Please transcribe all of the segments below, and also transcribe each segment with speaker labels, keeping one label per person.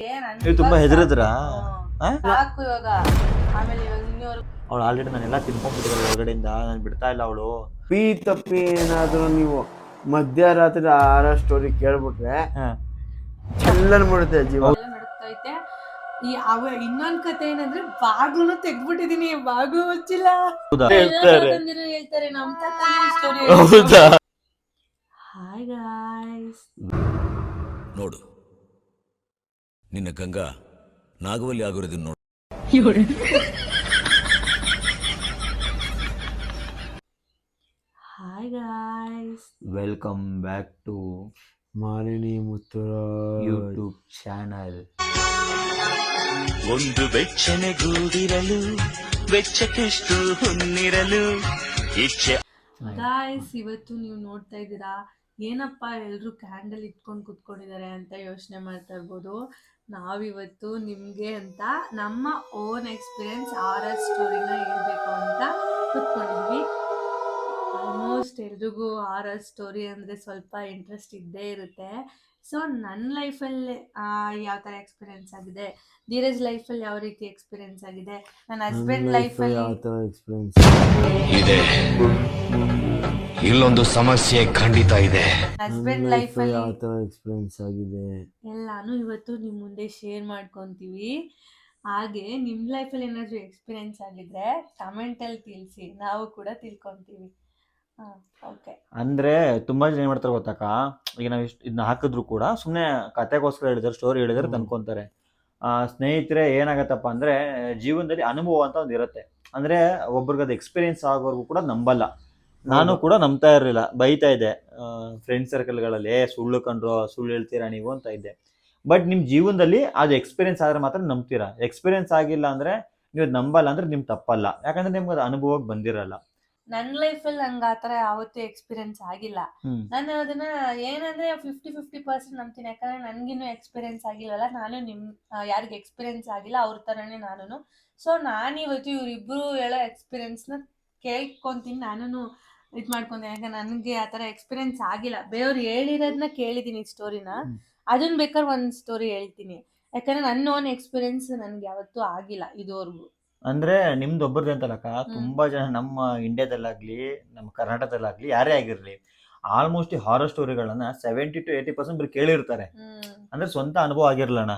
Speaker 1: ನೀವು ತುಂಬಾ ಹೆದರಿದ್ರಾ?
Speaker 2: ಸಾಕು ಇವಾಗ. ಆಮೇಲೆ ಇವಾಗ ಇನ್ನೂರು
Speaker 1: ಅವಳು ಆಲ್ರೆಡಿ ನಾನೆಲ್ಲ ತಿನ್ಕೊಂಡ್ಬಿಟ್ಟಿದ್ದಾರೆ ಹೊರಗಡೆಯಿಂದ, ನಾನು ಬಿಡ್ತಾ ಇಲ್ಲ ಅವಳು.
Speaker 3: ಪಿ ತಪ್ಪಿ ಏನಾದ್ರು ನೀವು ಮಧ್ಯರಾತ್ರಿ ಆರೋ ಸ್ಟೋರಿ ಕೇಳ್ಬಿಟ್ರೆ ಚೆಲ್ಲನ್ ಬಿಡುತ್ತೆ ಜೀವ.
Speaker 2: ನಡುತ್ತೈತೆ. ಇನ್ನೊಂದ್ ಕತೆ ಏನಂದ್ರೆ ಬಾಗ್ಲು ತೆಗ್ದ್ಬಿಟ್ಟಿದೀನಿ, ಬಾಗ್ಲು ಮುಚ್ಚಿಲ್ಲ. ಹೇಳ್ತಾರೆ ನಮ್ ಸ್ಟೋರಿ. ಹಾಯ್ ಗಾಯ್ಸ್,
Speaker 4: ನೋಡು ನಿನ್ನ ಗಂಗಾ ನಾಗವಲ್ಲಿ ಆಗಿರೋದನ್ನ ನೋಡು.
Speaker 2: Hi guys,
Speaker 1: welcome back to
Speaker 3: Malini ಮುತ್ತುರ
Speaker 1: ಯೂಟ್ಯೂಬ್ ಚಾನಲ್.
Speaker 5: ಒಂದು ಬೆಚ್ಚನೆಗೂಡಿರಲು ಬೆಚ್ಚಕ್ಕೆಷ್ಟು ಹೊನ್ನಿರಲು ಇಚ್ಛೆ.
Speaker 2: ಗಾಯ್ಸ್, ಇವತ್ತು ನೀವು ನೋಡ್ತಾ ಇದ್ದೀರಾ ಏನಪ್ಪ ಎಲ್ರು ಕ್ಯಾಂಡಲ್ ಇಟ್ಕೊಂಡು ಕುತ್ಕೊಂಡಿದ್ದಾರೆ ಅಂತ ಯೋಚನೆ ಮಾಡ್ತಾ ಇರ್ಬೋದು. ನಾವಿವತ್ತು ನಿಮ್ಗೆ ಅಂತ ನಮ್ಮ ಓನ್ ಎಕ್ಸ್ಪೀರಿಯನ್ಸ್ ಆರ್ಆರ್ ಸ್ಟೋರಿನ ಹೇಳ್ಬೇಕು ಅಂತ ಕುತ್ಕೊಂಡಿದ್ವಿ. ಆಲ್ಮೋಸ್ಟ್ ಎಲ್ರಿಗೂ ಆರ್ಆರ್ ಸ್ಟೋರಿ ಅಂದರೆ ಸ್ವಲ್ಪ ಇಂಟ್ರೆಸ್ಟ್ ಇದ್ದೇ ಇರುತ್ತೆ. ಸೊ ನನ್ನ ಲೈಫಲ್ಲಿ ಯಾವ ಥರ ಎಕ್ಸ್ಪೀರಿಯನ್ಸ್ ಆಗಿದೆ, ಧೀರಜ್ ಲೈಫಲ್ಲಿ ಯಾವ ರೀತಿ ಎಕ್ಸ್ಪೀರಿಯನ್ಸ್ ಆಗಿದೆ, ನನ್ನ ಹಸ್ಬೆಂಡ್ ಲೈಫಲ್ಲಿ
Speaker 3: ಯಾವ ತರ ಎಕ್ಸ್ಪೀರಿಯನ್ಸ್
Speaker 4: ಇದೆ, ಇಲ್ಲೊಂದು ಸಮಸ್ಯೆ ಖಂಡಿತ ಇದೆ.
Speaker 2: ಹಸ್ಬೆಂಡ್ ಲೈಫಲ್ಲಿ
Speaker 3: ಯಾವ ತರ ಎಕ್ಸ್ಪೀರಿಯನ್ಸ್ ಆಗಿದೆ
Speaker 2: ಎಲ್ಲಾನು ಇವತ್ತು ನಿಮ್ಮ ಮುಂದೆ ಶೇರ್ ಮಾಡ್ಕೊತೀವಿ. ಹಾಗೆ ನಿಮ್ಮ ಲೈಫಲ್ಲಿ ಏನಾದರೂ ಎಕ್ಸ್ಪೀರಿಯನ್ಸ್ ಆಗಿದ್ರೆ ಕಮೆಂಟಲ್ಲಿ ತಿಳಿಸಿ, ನಾವು ಕೂಡ ತಿಳ್ಕೊತೀವಿ. ಓಕೆ.
Speaker 1: ಅಂದ್ರೆ ತುಂಬಾ ಜನ ಏನ್ ಮಾಡ್ತಾರೆ ಗೊತ್ತಾಕ, ಈಗ ನಾವು ಇದನ್ನ ಹಾಕಿದ್ರು ಕೂಡ ಸುಮ್ಮನೆ ಕತೆಗೋಸ್ಕರ ಹೇಳಿದಾರೆ, ಸ್ಟೋರಿ ಹೇಳಿದಾರೆ ಅನ್ಕೊಂತಾರೆ. ಸ್ನೇಹಿತರೆ ಏನಾಗತ್ತಪ್ಪ ಅಂದ್ರೆ ಜೀವನದಲ್ಲಿ ಅನುಭವ ಅಂತ ಒಂದು ಇರುತ್ತೆ. ಅಂದ್ರೆ ಒಬ್ರಿಗೆ ಅದು ಎಕ್ಸ್ಪೀರಿಯನ್ಸ್ ಆಗೋರ್ಗು ಕೂಡ ನಂಬಲ್ಲ. ನಾನು ಕೂಡ ನಂಬ್ತಾ ಇರಲಿಲ್ಲ, ಬೈತಾ ಇದ್ದೆ ಫ್ರೆಂಡ್ ಸರ್ಕಲ್ಗಳಲ್ಲಿ, ಸುಳ್ಳು ಕಂಡ್ರು, ಸುಳ್ಳು ಹೇಳ್ತೀರಾ ನೀವು ಅಂತ ಇದ್ದೆ. ಬಟ್ ನಿಮ್ ಜೀವನದಲ್ಲಿ ಅದು ಎಕ್ಸ್ಪೀರಿಯನ್ಸ್ ಆದ್ರೆ ಮಾತ್ರ ನಂಬ್ತೀರಾ. ಎಕ್ಸ್ಪೀರಿಯನ್ಸ್ ಆಗಿಲ್ಲ ಅಂದ್ರೆ ನೀವು ನಂಬಲ್ಲ ಅಂದ್ರೆ ನಿಮ್ ತಪ್ಪಲ್ಲ, ಯಾಕಂದ್ರೆ ನಿಮ್ಗೆ ಅದು ಅನುಭವಕ್ಕೆ ಬಂದಿರಲ್ಲ.
Speaker 2: ನನ್ನ ಲೈಫಲ್ಲಿ ನಂಗೆ ಆ ಥರ ಯಾವತ್ತೂ ಎಕ್ಸ್ಪೀರಿಯನ್ಸ್ ಆಗಿಲ್ಲ. ನಾನು ಅದನ್ನ ಏನಂದ್ರೆ 50-50% ನಂಬ್ತೀನಿ, ಯಾಕಂದ್ರೆ ನನಗಿನ್ನೂ ಎಕ್ಸ್ಪೀರಿಯನ್ಸ್ ಆಗಿಲ್ಲವಲ್ಲ. ನಾನು ಯಾರಿಗೆ ಎಕ್ಸ್ಪೀರಿಯನ್ಸ್ ಆಗಿಲ್ಲ ಅವ್ರ ಥರನೇ ನಾನು. ಸೊ ನಾನಿವತ್ತು ಇವರಿಬ್ಬರು ಹೇಳೋ ಎಕ್ಸ್ಪೀರಿಯನ್ಸ್ನ ಕೇಳ್ಕೊತೀನಿ, ನಾನು ಇದು ಮಾಡ್ಕೊಂತೀನಿ. ಯಾಕಂದ್ರೆ ನನಗೆ ಆ ಥರ ಎಕ್ಸ್ಪೀರಿಯನ್ಸ್ ಆಗಿಲ್ಲ. ಬೇರೆಯವ್ರು ಹೇಳಿರೋದನ್ನ ಕೇಳಿದ್ದೀನಿ ಸ್ಟೋರಿನ, ಅದನ್ನ ಬೇಕಾದ್ರೆ ಒಂದು ಸ್ಟೋರಿ ಹೇಳ್ತೀನಿ. ಯಾಕಂದ್ರೆ ನನ್ನ ಓನ್ ಎಕ್ಸ್ಪೀರಿಯನ್ಸ್ ನನಗೆ ಯಾವತ್ತೂ ಆಗಿಲ್ಲ ಇದುವರೆಗೂ.
Speaker 1: ಅಂದ್ರೆ ನಿಮ್ದು ಒಬ್ಬರದ್ದು ಅಂತಲಕ್ಕ, ತುಂಬಾ ಜನ ನಮ್ಮ ಇಂಡಿಯಾದಲ್ಲಾಗ್ಲಿ ನಮ್ಮ ಕರ್ನಾಟಕದಲ್ಲಾಗ್ಲಿ ಯಾರೇ ಆಗಿರ್ಲಿ ಆಲ್ಮೋಸ್ಟ್ ಈ ಹಾರರ್ ಸ್ಟೋರಿಗಳನ್ನ 70-80% ಬರೀ ಕೇಳಿರ್ತಾರೆ. ಅಂದ್ರೆ ಸ್ವಂತ ಅನುಭವ ಆಗಿರ್ಲಣ್ಣ.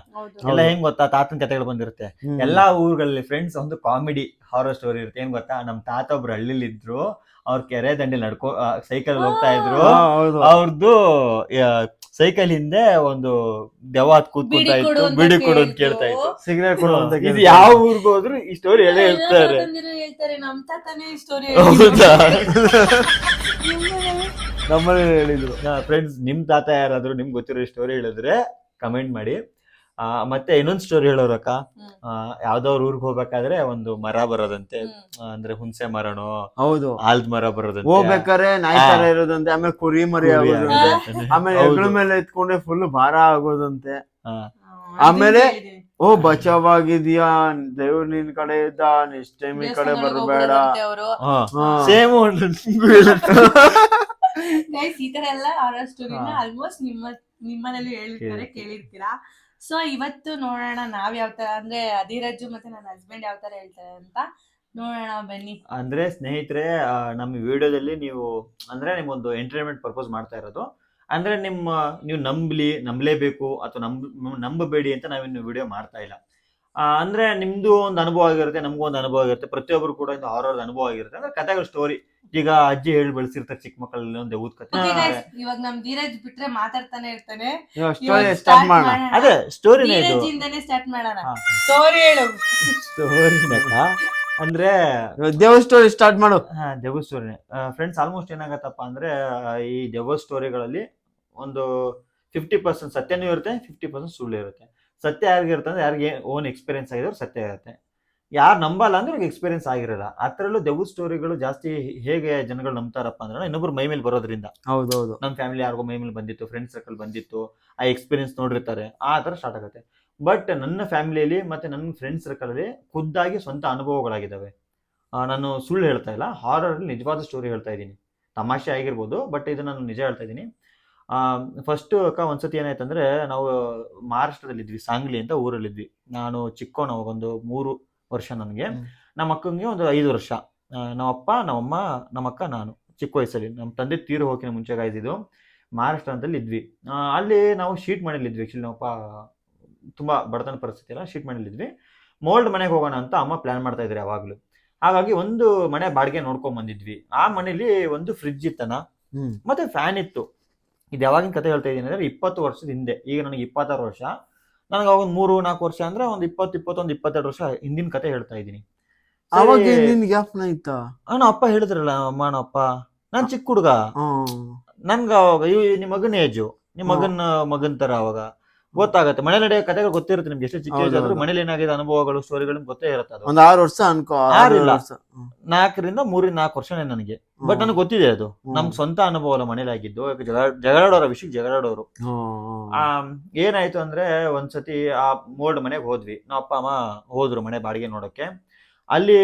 Speaker 1: ಎಲ್ಲ ಹೆಂಗ್ ಗೊತ್ತಾ, ತಾತನ ಕಥೆಗಳು ಬಂದಿರುತ್ತೆ. ಎಲ್ಲಾ ಊರುಗಳಲ್ಲಿ ಫ್ರೆಂಡ್ಸ್ ಒಂದು ಕಾಮಿಡಿ ಹಾರರ್ ಸ್ಟೋರಿ ಇರುತ್ತೆ. ಏನ್ ಗೊತ್ತಾ, ನಮ್ ತಾತ ಒಬ್ರು ಹಳ್ಳಿಲಿ ಇದ್ರು, ಅವ್ರ ಕೆರೆ ದಂಡೆ ಸೈಕಲ್ ಹೋಗ್ತಾ ಇದ್ರು. ಅವ್ರದ್ದು ಸೈಕಲ್ ಹಿಂದೆ ಒಂದು ದೆವ್ವ ಕೂತ್ಕೊಂತಾ ಇತ್ತು, ಬಿಡಿ ಕೊಡು ಅಂತ ಕೇಳ್ತಾ ಇತ್ತು, ಸಿಗರೇಟ್ ಕೊಡು ಅಂತ. ಇದು ಯಾವ ಊರ್ಗ್ ಹೋದ್ರು ಈ ಸ್ಟೋರಿ ಹೇಳೇ ಹೇಳ್ತಾರೆ.
Speaker 2: ನಮ್ ತಾತನೇ ಈ ಸ್ಟೋರಿ
Speaker 3: ನಮ್ಮಲ್ಲಿ ಹೇಳಿದ್ರು.
Speaker 1: ಫ್ರೆಂಡ್ಸ್, ನಿಮ್ ತಾತ ಯಾರಾದ್ರೂ ನಿಮ್ಗೆ ಗೊತ್ತಿರೋ ಸ್ಟೋರಿ ಹೇಳಿದ್ರೆ ಕಮೆಂಟ್ ಮಾಡಿ. ಮತ್ತೆ ಇನ್ನೊಂದು ಸ್ಟೋರಿ ಹೇಳೋರಕ್ಕ, ಯಾವ್ದವ್ರ ಊರ್ಗ್ ಹೋಗ್ಬೇಕಾದ್ರೆ ಒಂದು ಮರ ಬರೋದಂತೆ, ಅಂದ್ರೆ ಹುಣಸೆ ಮರನೋ
Speaker 3: ಹೌದು
Speaker 1: ಆಲ್ದ್ ಮರ ಬರೋದಂತೆ,
Speaker 3: ಹೋಗ್ಬೇಕಾರೆ ನಾಯಿ ತರ ಇರೋದಂತೆ, ಆಮೇಲೆ ಕುರಿ ಮರಿ ಆಗೋದಂತೆ, ಆಮೇಲೆ ಹೆಗ್ಗಳ ಮೇಲೆ ಎತ್ಕೊಂಡೆ ಫುಲ್ ಭಾರ ಆಗೋದಂತೆ. ಆಮೇಲೆ ಬಚಾವಾಗಿದ್ಯಾ, ದೇವ್ರ ನಿನ್ ಕಡೆ ಇದ್ದ, ನೆಕ್ಸ್ಟ್ ಟೈಮ್ ಈ ಕಡೆ ಬರಬೇಡ.
Speaker 1: ಸೇಮ್
Speaker 2: ಈ ತರ ಎಲ್ಲ ಹಾರರ್ ಸ್ಟೋರಿನ ಆಲ್ಮೋಸ್ಟ್ ನಿಮ್ಮನೇಲಿ ಹೇಳಿರ್ತಾರೆ, ಕೇಳಿರ್ತೀರಾ. ಸೊ ಇವತ್ತು ನೋಡೋಣ ನಾವ್ ಯಾವ ತರ, ಅಂದ್ರೆ ಧೀರಜ್ ಮತ್ತೆ ನನ್ನ ಹಸ್ಬೆಂಡ್ ಯಾವ ತರ ಹೇಳ್ತಾರೆ ಅಂತ ನೋಡೋಣ, ಬನ್ನಿ.
Speaker 1: ಅಂದ್ರೆ ಸ್ನೇಹಿತರೆ, ನಮ್ಮ ವಿಡಿಯೋದಲ್ಲಿ ನೀವು ಅಂದ್ರೆ ನಿಮ್ಮೊಂದು ಎಂಟರ್ಟೈನ್ಮೆಂಟ್ ಪರ್ಪಸ್ ಮಾಡ್ತಾ ಇರೋದು. ಅಂದ್ರೆ ನೀವು ನಂಬಲೇಬೇಕು ಅಥವಾ ನಂಬಬೇಡಿ ಅಂತ ನಾವಿನ್ನು ವಿಡಿಯೋ ಮಾಡ್ತಾ ಇಲ್ಲ. ಅಂದ್ರೆ ನಿಮ್ದು ಒಂದು ಅನುಭವ ಆಗಿರುತ್ತೆ, ನಮಗೂ ಒಂದು ಅನುಭವ ಆಗಿರುತ್ತೆ, ಪ್ರತಿಯೊಬ್ಬರು ಕೂಡ ಒಂದು ಹಾರರ್ ಅನುಭವ ಆಗಿರುತ್ತೆ. ಅಂದ್ರೆ ಕಥೆಗಳ ಸ್ಟೋರಿ, ಈಗ ಅಜ್ಜಿ ಹೇಳಿ ಬೆಳೆಸಿರ್ತಾರೆ ಚಿಕ್ಕ ಮಕ್ಕಳಲ್ಲಿ ಒಂದು ದೇವದ ಕಥೆ.
Speaker 2: ಇವಾಗ ನಮ್ ಧೀರಜ್ ಬಿಟ್ರೆ ಮಾತಾಡ್ತಾನೆ ಇರ್ತಾನೆ.
Speaker 1: ಅದೇ ಸ್ಟೋರಿನೇ ಇದು,
Speaker 2: ಸ್ಟಾರ್ಟ್ ಮಾಡೋಣ. ಸ್ಟೋರಿ ಹೇಳು.
Speaker 1: ಸ್ಟೋರಿನಕ್ಕ ಅಂದ್ರೆ
Speaker 3: ದೇವ ಸ್ಟೋರಿ ಸ್ಟಾರ್ಟ್ ಮಾಡು.
Speaker 1: ದೆವ್ವ ಸ್ಟೋರಿನೇ ಫ್ರೆಂಡ್ಸ್. ಆಲ್ಮೋಸ್ಟ್ ಏನಾಗತ್ತಪ್ಪ ಅಂದ್ರೆ ಈ ದೆವ್ವ ಸ್ಟೋರಿಗಳಲ್ಲಿ ಒಂದು 50% ಸತ್ಯನೂ ಇರುತ್ತೆ, 50% ಸುಳ್ಳು ಇರುತ್ತೆ. ಸತ್ಯ ಯಾರಿಗಿರುತ್ತೆ ಅಂದ್ರೆ ಯಾರಿಗೆ ಓನ್ ಎಕ್ಸ್ಪೀರಿಯನ್ಸ್ ಆಗಿದ್ರು ಸತ್ಯ ಇರುತ್ತೆ. ಯಾರು ನಂಬಲ್ಲ ಅಂದ್ರೆ ಅವ್ರಿಗೆ ಎಕ್ಸ್ಪೀರಿಯನ್ಸ್ ಆಗಿರಲ್ಲ. ಅದ್ರಲ್ಲೂ ದೆವ್ವ ಸ್ಟೋರಿಗಳು ಜಾಸ್ತಿ ಹೇಗೆ ಜನಗಳು ನಂಬ್ತಾರಪ್ಪ ಅಂದ್ರೆ ಇನ್ನೊಬ್ರು ಮೈ ಮೇಲೆ ಬರೋದ್ರಿಂದ.
Speaker 3: ಹೌದೌದು,
Speaker 1: ನಮ್ಮ ಫ್ಯಾಮಿಲಿ ಯಾರಿಗೋ ಮೈ ಮೇಲೆ ಬಂದಿತ್ತು, ಫ್ರೆಂಡ್ ಸರ್ಕಲ್ ಬಂದಿತ್ತು, ಆ ಎಕ್ಸ್ಪೀರಿಯನ್ಸ್ ನೋಡಿರ್ತಾರೆ, ಆ ತರ ಸ್ಟಾರ್ಟ್ ಆಗುತ್ತೆ. ಬಟ್ ನನ್ನ ಫ್ಯಾಮಿಲಿಯಲ್ಲಿ ಮತ್ತೆ ನನ್ನ ಫ್ರೆಂಡ್ ಸರ್ಕಲ್ ಅಲ್ಲಿ ಖುದ್ದಾಗಿ ಸ್ವಂತ ಅನುಭವಗಳಾಗಿದ್ದಾವೆ. ನಾನು ಸುಳ್ಳು ಹೇಳ್ತಾ ಇಲ್ಲ, ಹಾರರ್ ನಿಜವಾದ ಸ್ಟೋರಿ ಹೇಳ್ತಾ ಇದ್ದೀನಿ. ತಮಾಷೆ ಆಗಿರ್ಬೋದು, ಬಟ್ ಇದು ನಾನು ನಿಜ ಹೇಳ್ತಾ ಇದ್ದೀನಿ. ಫಸ್ಟ್ ಅಕ್ಕ ಒಂದ್ಸತಿ ಏನಾಯ್ತಂದ್ರೆ ನಾವು ಮಹಾರಾಷ್ಟ್ರದಲ್ಲಿದ್ವಿ, ಸಾಂಗ್ಲಿ ಅಂತ ಊರಲ್ಲಿದ್ವಿ. ನಾನು ಚಿಕ್ಕವನು ಅವಾಗ, ಒಂದು 3 ವರ್ಷ ನನಗೆ. ನಮ್ಮ ಅಕ್ಕಂಗೆ ಒಂದು 5 ವರ್ಷ. ನಮ್ಮಪ್ಪ, ನಮ್ಮಮ್ಮ, ನಮ್ಮಕ್ಕ, ನಾನು ಚಿಕ್ಕ ವಯಸ್ಸಲ್ಲಿ. ನಮ್ಮ ತಂದೆ ತೀರು ಹೋಗಿನ ಮುಂಚೆ ಇದ್ದಿದ್ದು ಮಹಾರಾಷ್ಟ್ರದಲ್ಲಿ ಇದ್ವಿ. ಅಲ್ಲಿ ನಾವು ಶೀಟ್ ಮನೇಲಿದ್ವಿ. ಆ್ಯಕ್ಚುಲಿ ನಮ್ಮಪ್ಪ ತುಂಬ ಬಡತನ ಪರಿಸ್ಥಿತಿ ಎಲ್ಲ, ಶೀಟ್ ಮನೇಲಿದ್ವಿ. ಮೋಲ್ಡ್ ಮನೆಗೆ ಹೋಗೋಣ ಅಂತ ಅಮ್ಮ ಪ್ಲಾನ್ ಮಾಡ್ತಾ ಇದ್ರು ಯಾವಾಗಲೂ. ಹಾಗಾಗಿ ಒಂದು ಮನೆ ಬಾಡಿಗೆ ನೋಡ್ಕೊಂಡ್ ಬಂದಿದ್ವಿ. ಆ ಮನೇಲಿ ಒಂದು ಫ್ರಿಡ್ಜ್ ಇತ್ತನ, ಮತ್ತೆ ಫ್ಯಾನ್ ಇತ್ತು. ಇದು ಯಾವಾಗಿನ ಕತೆ ಹೇಳ್ತಾ ಇದ್ದೀನಿ ಅಂದ್ರೆ 20 ವರ್ಷದ ಹಿಂದೆ. ಈಗ ನನಗೆ 26 ವರ್ಷ, ನನಗೆ ಅವಾಗ 3-4 ವರ್ಷ ಅಂದ್ರೆ ಒಂದು 20-22 ವರ್ಷ ಹಿಂದಿನ ಕತೆ ಹೇಳ್ತಾ ಇದ್ದೀನಿ.
Speaker 3: ಅವಾಗ ನಿನ್ ಜ್ಞಾಪನ ಇತ್ತಾ?
Speaker 1: ನಮ್ಮ ಅಪ್ಪ ಹೇಳಿದ್ರಲ್ಲ, ಅಮ್ಮ ನಮ್ಮ ಅಪ್ಪ, ನಾನ್ ಚಿಕ್ಕ ಹುಡುಗ, ನನ್ಗ ಅವಾಗ ನಿಮ್ ಮಗನ ಏಜು, ನಿಮ್ ಮಗನ್ ತರ ಅವಾಗ ಗೊತ್ತಾಗತ್ತೆ. ಮನೇಲಿ ನಡೆಯೋ ಕಥೆಗಳು ಗೊತ್ತಿರುತ್ತೆ ನಿಮ್ಗೆ, ಎಷ್ಟು ಚಿಕ್ಕ ಏಜ್ ಆದ್ರೂ ಮನೇಲಿ ಏನಾಗಿದೆ ಅನುಭವಗಳು, ಸ್ಟೋರಿಗಳು ಗೊತ್ತೇ ಇರುತ್ತೆ. ಅದು
Speaker 3: ಒಂದ್ 6 ವರ್ಷ ಅನ್ಕೋ.
Speaker 1: 3-4 ವರ್ಷನೇ ನನಗೆ. ಬಟ್ ನನಗೆ ಗೊತ್ತಿದೆ ಅದು ನಮ್ ಸ್ವಂತ ಅನುಭವ ಅಲ್ಲ, ಮನೇಲಿ ಆಗಿದ್ದು. ಜಗಳಾಡೋರ ವಿಷಯಕ್ಕೆ ಜಗಳಾಡೋರು. ಏನಾಯ್ತು ಅಂದ್ರೆ, ಒಂದ್ಸತಿ ಆ ಮೋಲ್ಡ್ ಮನೆಗೆ ಹೋದ್ವಿ. ನಮ್ಮ ಅಪ್ಪ ಅಮ್ಮ ಹೋದ್ರು ಮನೆ ಬಾಡಿಗೆ ನೋಡಕ್ಕೆ. ಅಲ್ಲಿ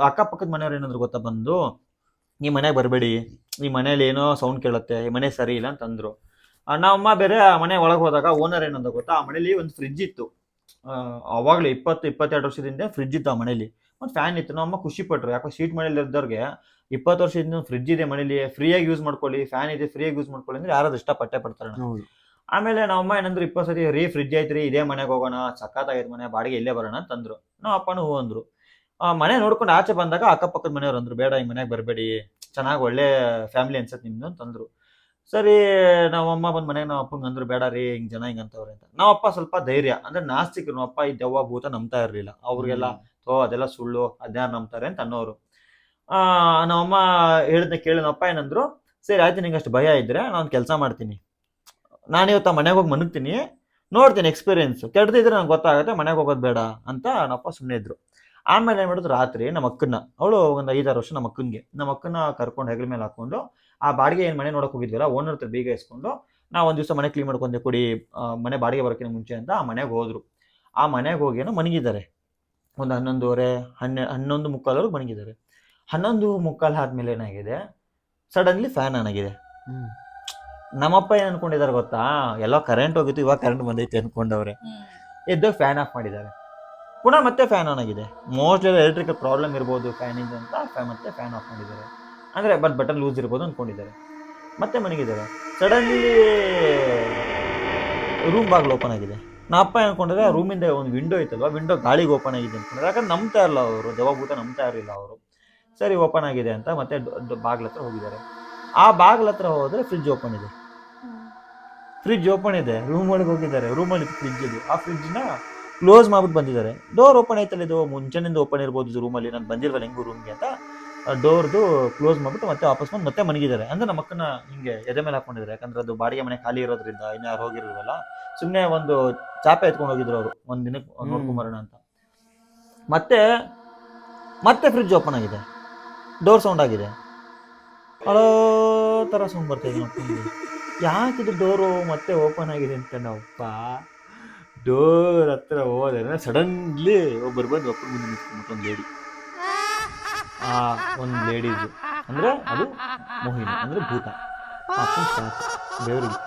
Speaker 1: ಅಕ್ಕಪಕ್ಕದ ಮನೆಯವ್ರು ಏನಂದ್ರು ಗೊತ್ತಾ, ಬಂದು ಈ ಮನೆಗೆ ಬರಬೇಡಿ, ಈ ಮನೇಲಿ ಏನೋ ಸೌಂಡ್ ಕೇಳುತ್ತೆ, ಈ ಮನೆ ಸರಿ ಇಲ್ಲ ಅಂತಂದ್ರು. ನಮ್ಮಮ್ಮ ಬೇರೆ ಆ ಮನೆ ಒಳಗೆ ಹೋದಾಗ ಓನರ್ ಏನಂದ ಗೊತ್ತಾ, ಆ ಮನೇಲಿ ಒಂದು ಫ್ರಿಡ್ಜ್ ಇತ್ತು. ಅವಾಗ್ಲೇ 20-22 ವರ್ಷದಿಂದ ಫ್ರಿಡ್ಜ್ ಇತ್ತು ಆ ಮನೇಲಿ. ಒಂದು ಫ್ಯಾನ್ ಇತ್ತು. ನಮ್ಮಮ್ಮ ಖುಷಿ ಪಟ್ರು. ಯಾಕೋ ಶೀಟ್ ಮನೇಲಿ ಇದ್ದವ್ರಿಗೆ 20 ವರ್ಷದಿಂದ ಫ್ರಿಡ್ಜ್ ಇದೆ ಮನೇಲಿ, ಫ್ರೀಯಾಗಿ ಯೂಸ್ ಮಾಡ್ಕೊಳ್ಳಿ, ಫ್ಯಾನ್ ಇದೆ ಫ್ರೀಯಾಗಿ ಯೂಸ್ ಮಾಡ್ಕೊಳ್ಳಿ ಅಂದ್ರೆ ಯಾರಾದ್ರೂ ಇಷ್ಟಪಟ್ಟೆ ಪಡ್ತಾರೆ. ಆಮೇಲೆ ನಮ್ಮಮ್ಮ ಏನಂದ್ರು, 20 ಸತಿ ರೀ ಫ್ರಿಡ್ಜ್ ಐತ್ರಿ, ಇದೇ ಮನೆಗೆ ಹೋಗೋಣ, ಸಖತ್ತಾಗೈತೆ ಮನೆ, ಬಾಡಿಗೆ ಇಲ್ಲೇ ಬರೋಣ ಅಂತಂದ್ರು. ನಮ್ಮ ಅಪ್ಪನೂ ಹೂ ಅಂದ್ರು. ಮನೆ ನೋಡ್ಕೊಂಡು ಆಚೆ ಬಂದಾಗ ಅಕ್ಕಪಕ್ಕದ ಮನೆಯವ್ರು ಅಂದ್ರು, ಬೇಡ ಈ ಮನೆಗೆ ಬರಬೇಡಿ, ಚೆನ್ನಾಗಿ ಒಳ್ಳೆ ಫ್ಯಾಮಿಲಿ ಅನ್ಸತ್ತೆ ನಿಮ್ದು ಅಂತಂದ್ರು. ಸರಿ, ನಾವಮ್ಮ ಬಂದ್ ಮನೆಗೆ ನಮ್ಮ ಅಪ್ಪಂಗೆ ಅಂದ್ರು, ಬೇಡ ರೀ ಹಿಂಗ್ ಜನ ಹಿಂಗಂತವ್ರೆ ಅಂತ. ನಾವಪ್ಪ ಸ್ವಲ್ಪ ಧೈರ್ಯ ಅಂದ್ರೆ ನಾಸ್ತಿಕರು. ನಮ್ಮಪ್ಪ ಈ ದೆವ್ವ ಭೂತ ನಂಬ್ತಾ ಇರ್ಲಿಲ್ಲ. ಅವ್ರಿಗೆಲ್ಲ ಅದೆಲ್ಲ ಸುಳ್ಳು, ಅದ್ಯಾರು ನಂಬ್ತಾರೆ ಅಂತ ಅನ್ನೋರು. ನಮ್ಮಮ್ಮ ಹೇಳಿದ್ನ ಕೇಳಿ ನಮ್ಮಪ್ಪ ಏನಂದ್ರು, ಸರಿ ಆಯ್ತು, ನಿಂಗೆ ಅಷ್ಟು ಭಯ ಇದ್ರೆ ನಾನು ಕೆಲಸ ಮಾಡ್ತೀನಿ, ನಾನಿವತ್ತು ಮನೆಗೆ ಹೋಗಿ ಮನಗ್ತೀನಿ, ನೋಡ್ತೀನಿ ಎಕ್ಸ್ಪೀರಿಯನ್ಸ್, ಕೆಟ್ಟದಿದ್ರೆ ನಂಗೆ ಗೊತ್ತಾಗುತ್ತೆ, ಮನೆಗೆ ಹೋಗೋದು ಬೇಡ ಅಂತ ನಮ್ಮಪ್ಪ ಸುಮ್ಮನೆ ಇದ್ರು. ಆಮೇಲೆ ಏನ್ ಮಾಡಿದ್ರು, ರಾತ್ರಿ ನಮ್ಮ ಅಕ್ಕನ್ನ, ಅವಳು ಒಂದು 5-6 ವರ್ಷ, ನಮ್ಮ ಅಕ್ಕನ್ನ ಕರ್ಕೊಂಡು ಹೆಗಲ ಮೇಲೆ ಹಾಕೊಂಡು ಆ ಬಾಡಿಗೆ ಏನ್ ಮನೆ ನೋಡಕ್ ಹೋಗಿದ್ವಲ್ಲ, ಓನರ್ ಹತ್ರ ಬೀಗ ಇಸ್ಕೊಂಡು ನಾವು ಒಂದ್ ದಿವಸ ಮನೆ ಕ್ಲೀನ್ ಮಾಡ್ಕೊಂಡೆ, ಕೊಡಿ ಮನೆ ಬಾಡಿಗೆ ಬರೋಕ್ಕಿಂತ ಮುಂಚೆ ಅಂತ ಆ ಮನೆಗೆ ಹೋದ್ರು. ಆ ಮನೆಗೆ ಹೋಗಿ ಏನೋ ಮನಗಿದ್ದಾರೆ. ಒಂದು 11:30, 11:45 ಮನಗಿದ್ದಾರೆ. 11:45 ಆದ್ಮೇಲೆ ಏನಾಗಿದೆ, ಸಡನ್ಲಿ ಫ್ಯಾನ್ ಆನ್ ಆಗಿದೆ. ನಮ್ಮಪ್ಪ ಏನ್ ಅನ್ಕೊಂಡಿದ್ದಾರೆ ಗೊತ್ತಾ, ಎಲ್ಲೋ ಕರೆಂಟ್ ಹೋಗಿತ್ತು, ಇವಾಗ ಕರೆಂಟ್ ಬಂದೈತೆ ಅನ್ಕೊಂಡವ್ರೆ. ಎದ್ದು ಫ್ಯಾನ್ ಆಫ್ ಮಾಡಿದ್ದಾರೆ. ಪುನಃ ಮತ್ತೆ ಫ್ಯಾನ್ ಆನ್ ಆಗಿದೆ. ಮೋಸ್ಟ್ಲಿ ಎಲೆಕ್ಟ್ರಿಕಲ್ ಪ್ರಾಬ್ಲಮ್ ಇರ್ಬೋದು ಫ್ಯಾನಿಂದ ಅಂತ ಮತ್ತೆ ಫ್ಯಾನ್ ಆಫ್ ಮಾಡಿದ್ದಾರೆ. ಅಂದ್ರೆ ಬಟನ್ ಲೂಸ್ ಇರ್ಬೋದು ಅನ್ಕೊಂಡಿದ್ದಾರೆ. ಮತ್ತೆ ಮನಗಿದ್ದಾರೆ. ಸಡನ್ಲಿ ರೂಮ್ ಬಾಗಿಲು ಓಪನ್ ಆಗಿದೆ. ನಾ ಅಪ್ಪ ಅನ್ಕೊಂಡಿದ್ರೆ ಆ ರೂಮಿಂದ ಒಂದು ವಿಂಡೋ ಇತ್ತಲ್ವಾ, ವಿಂಡೋ ಗಾಳಿಗೆ ಓಪನ್ ಆಗಿದೆ ಅನ್ಕೊಂಡಿದ್ರೆ. ಯಾಕಂದ್ರೆ ನಂಬ್ತಾ ಇರಲ್ಲ ಅವರು, ದೆವ್ವಭೂತ ನಂಬ್ತಾ ಇರಲಿಲ್ಲ ಅವರು. ಸರಿ ಓಪನ್ ಆಗಿದೆ ಅಂತ ಮತ್ತೆ ಬಾಗ್ಲ ಹತ್ರ ಹೋಗಿದ್ದಾರೆ. ಆ ಬಾಗ್ಲ ಹತ್ರ ಹೋದ್ರೆ ಫ್ರಿಡ್ಜ್ ಓಪನ್ ಇದೆ. ರೂಮ್ ಒಳಗೆ ಹೋಗಿದ್ದಾರೆ. ರೂಮಲ್ಲಿ ಫ್ರಿಡ್ಜ್ ಇದು. ಆ ಫ್ರಿಡ್ಜ್ನ ಕ್ಲೋಸ್ ಮಾಡ್ಬಿಟ್ಟು ಬಂದಿದ್ದಾರೆ. ಡೋರ್ ಓಪನ್ ಆಯ್ತಲ್ಲ, ಇದು ಮುಂಚೆನಿಂದ ಓಪನ್ ಇರ್ಬೋದು ಇದು ರೂಮಲ್ಲಿ, ನಾನು ಬಂದಿಲ್ವಲ್ಲ ಹೆಂಗು ರೂಮ್ಗೆ ಅಂತ ಡೋರ್ದು ಕ್ಲೋಸ್ ಮಾಡ್ಬಿಟ್ಟು ಮತ್ತೆ ವಾಪಸ್ ಬಂದು ಮತ್ತೆ ಮನಗಿದ್ದಾರೆ. ಅಂದ್ರೆ ನಮ್ಮ ಅಕ್ಕನ ಹಿಂಗೆ ಎದೆ ಮೇಲೆ ಹಾಕೊಂಡಿದ್ದಾರೆ. ಯಾಕಂದ್ರೆ ಅದು ಬಾಡಿಗೆ ಮನೆ ಖಾಲಿ ಇರೋದ್ರಿಂದ ಇನ್ನು ಯಾರು ಹೋಗಿರಲ್ವಲ್ಲ, ಸುಮ್ಮನೆ ಒಂದು ಚಾಪೆ ಎತ್ಕೊಂಡು ಹೋಗಿದ್ರು ಅವರು, ಒಂದ್ ದಿನಕ್ಕೆ ನೋಡ್ಕೊಂಬರೋಣ ಅಂತ. ಮತ್ತೆ ಫ್ರಿಡ್ಜ್ ಓಪನ್ ಆಗಿದೆ, ಡೋರ್ ಸೌಂಡ್ ಆಗಿದೆ, ಅಳೋ ತರ ಸೌಂಡ್ ಬರ್ತಾ ಇದೆ. ಯಾಕಿದು ಡೋರು ಮತ್ತೆ ಓಪನ್ ಆಗಿದೆ ಅಂತ ನಾವಪ್ಪ ಡೋರ್ ಹತ್ರ ಹೋದ್ರೆ ಸಡನ್ಲಿ ಒಬ್ಬರು ಬಂದು ಒಬ್ಬರು ಮುಂದೆ ನಿಂತ್ಕೊಂಡ್ಬಿಟ್ಟು ಒಂದು ಲೇಡೀಸ್ ಅಂದ್ರೆ ಅದು ಮೋಹಿನಿ ಅಂದ್ರೆ ಭೂತ. ದೇವ್ರಿಗೆ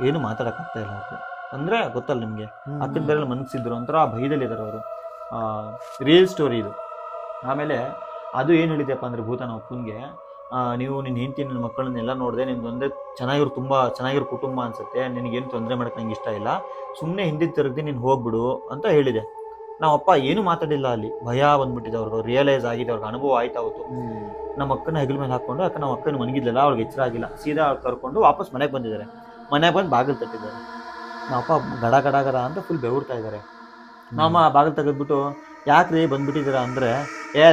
Speaker 1: ಏನು ಮಾತಾಡಕ್ಕಾಗ್ತಾ ಇಲ್ಲ ಅವ್ರಿಗೆ. ಅಂದ್ರೆ ಗೊತ್ತಲ್ಲ ನಿಮ್ಗೆ, ಅಕ್ಕನ ಬೇರೆ ಮನಸ್ಸಿದ್ರು ಒಂಥರ ಭಯದಲ್ಲಿದ್ದಾರೆ ಅವರು. ರಿಯಲ್ ಸ್ಟೋರಿ ಇದು. ಆಮೇಲೆ ಅದು ಏನು ಹೇಳಿದೆಯಪ್ಪ ಅಂದ್ರೆ ಭೂತ ನಮ್ಮ ಅಪ್ಪನಿಗೆ, ನೀವು ನಿನ್ನ ಹೆಂಡತಿ ನನ್ನ ಮಕ್ಕಳನ್ನೆಲ್ಲ ನೋಡಿದೆ, ನಿಮ್ದು ಒಂದೇ ತುಂಬ ಚೆನ್ನಾಗಿರೋ ಕುಟುಂಬ ಅನ್ಸುತ್ತೆ, ನಿನಗೇನು ತೊಂದರೆ ಮಾಡಕ್ಕೆ ನಂಗೆ ಇಷ್ಟ ಇಲ್ಲ, ಸುಮ್ಮನೆ ಹಿಂದೆ ತಿರುಗಿ ನೀನು ಹೋಗ್ಬಿಡು ಅಂತ ಹೇಳಿದೆ. ನಾವಪ್ಪ ಏನು ಮಾತಾಡಿಲ್ಲ. ಅಲ್ಲಿ ಭಯ ಬಂದ್ಬಿಟ್ಟಿದೆ ಅವ್ರಿಗೆ, ರಿಯಲೈಸ್ ಆಗಿದೆ ಅವ್ರಿಗೆ, ಅನುಭವ ಆಯ್ತು ಅವತ್ತು. ನಮ್ಮ ಅಕ್ಕನ ಹೆಗಲ ಮೇಲೆ ಹಾಕೊಂಡು, ನಮ್ಮ ಅಕ್ಕನ ಮನಗಿದ್ಲಲ್ಲ, ಅವ್ಳಿಗೆ ಎಚ್ಚರ ಆಗಿಲ್ಲ, ಸೀದಾ ಕರ್ಕೊಂಡು ವಾಪಸ್ ಮನೆಗೆ ಬಂದಿದ್ದಾರೆ. ಮನೆಗೆ ಬಂದು ಬಾಗಿಲು ತಟ್ಟಿದ್ದಾರೆ. ನಾವಪ್ಪ ಗಡ ಗಡ ಗಡ ಅಂತ ಫುಲ್ ಬೆವರ್ತಾ ಇದ್ದಾರೆ. ನಮ್ಮ ಬಾಗಿಲು ತೆಗೆದ್ಬಿಟ್ಟು, ಯಾಕ್ರಿ ಬಂದ್ಬಿಟ್ಟಿದ್ದೀರಾ ಅಂದರೆ,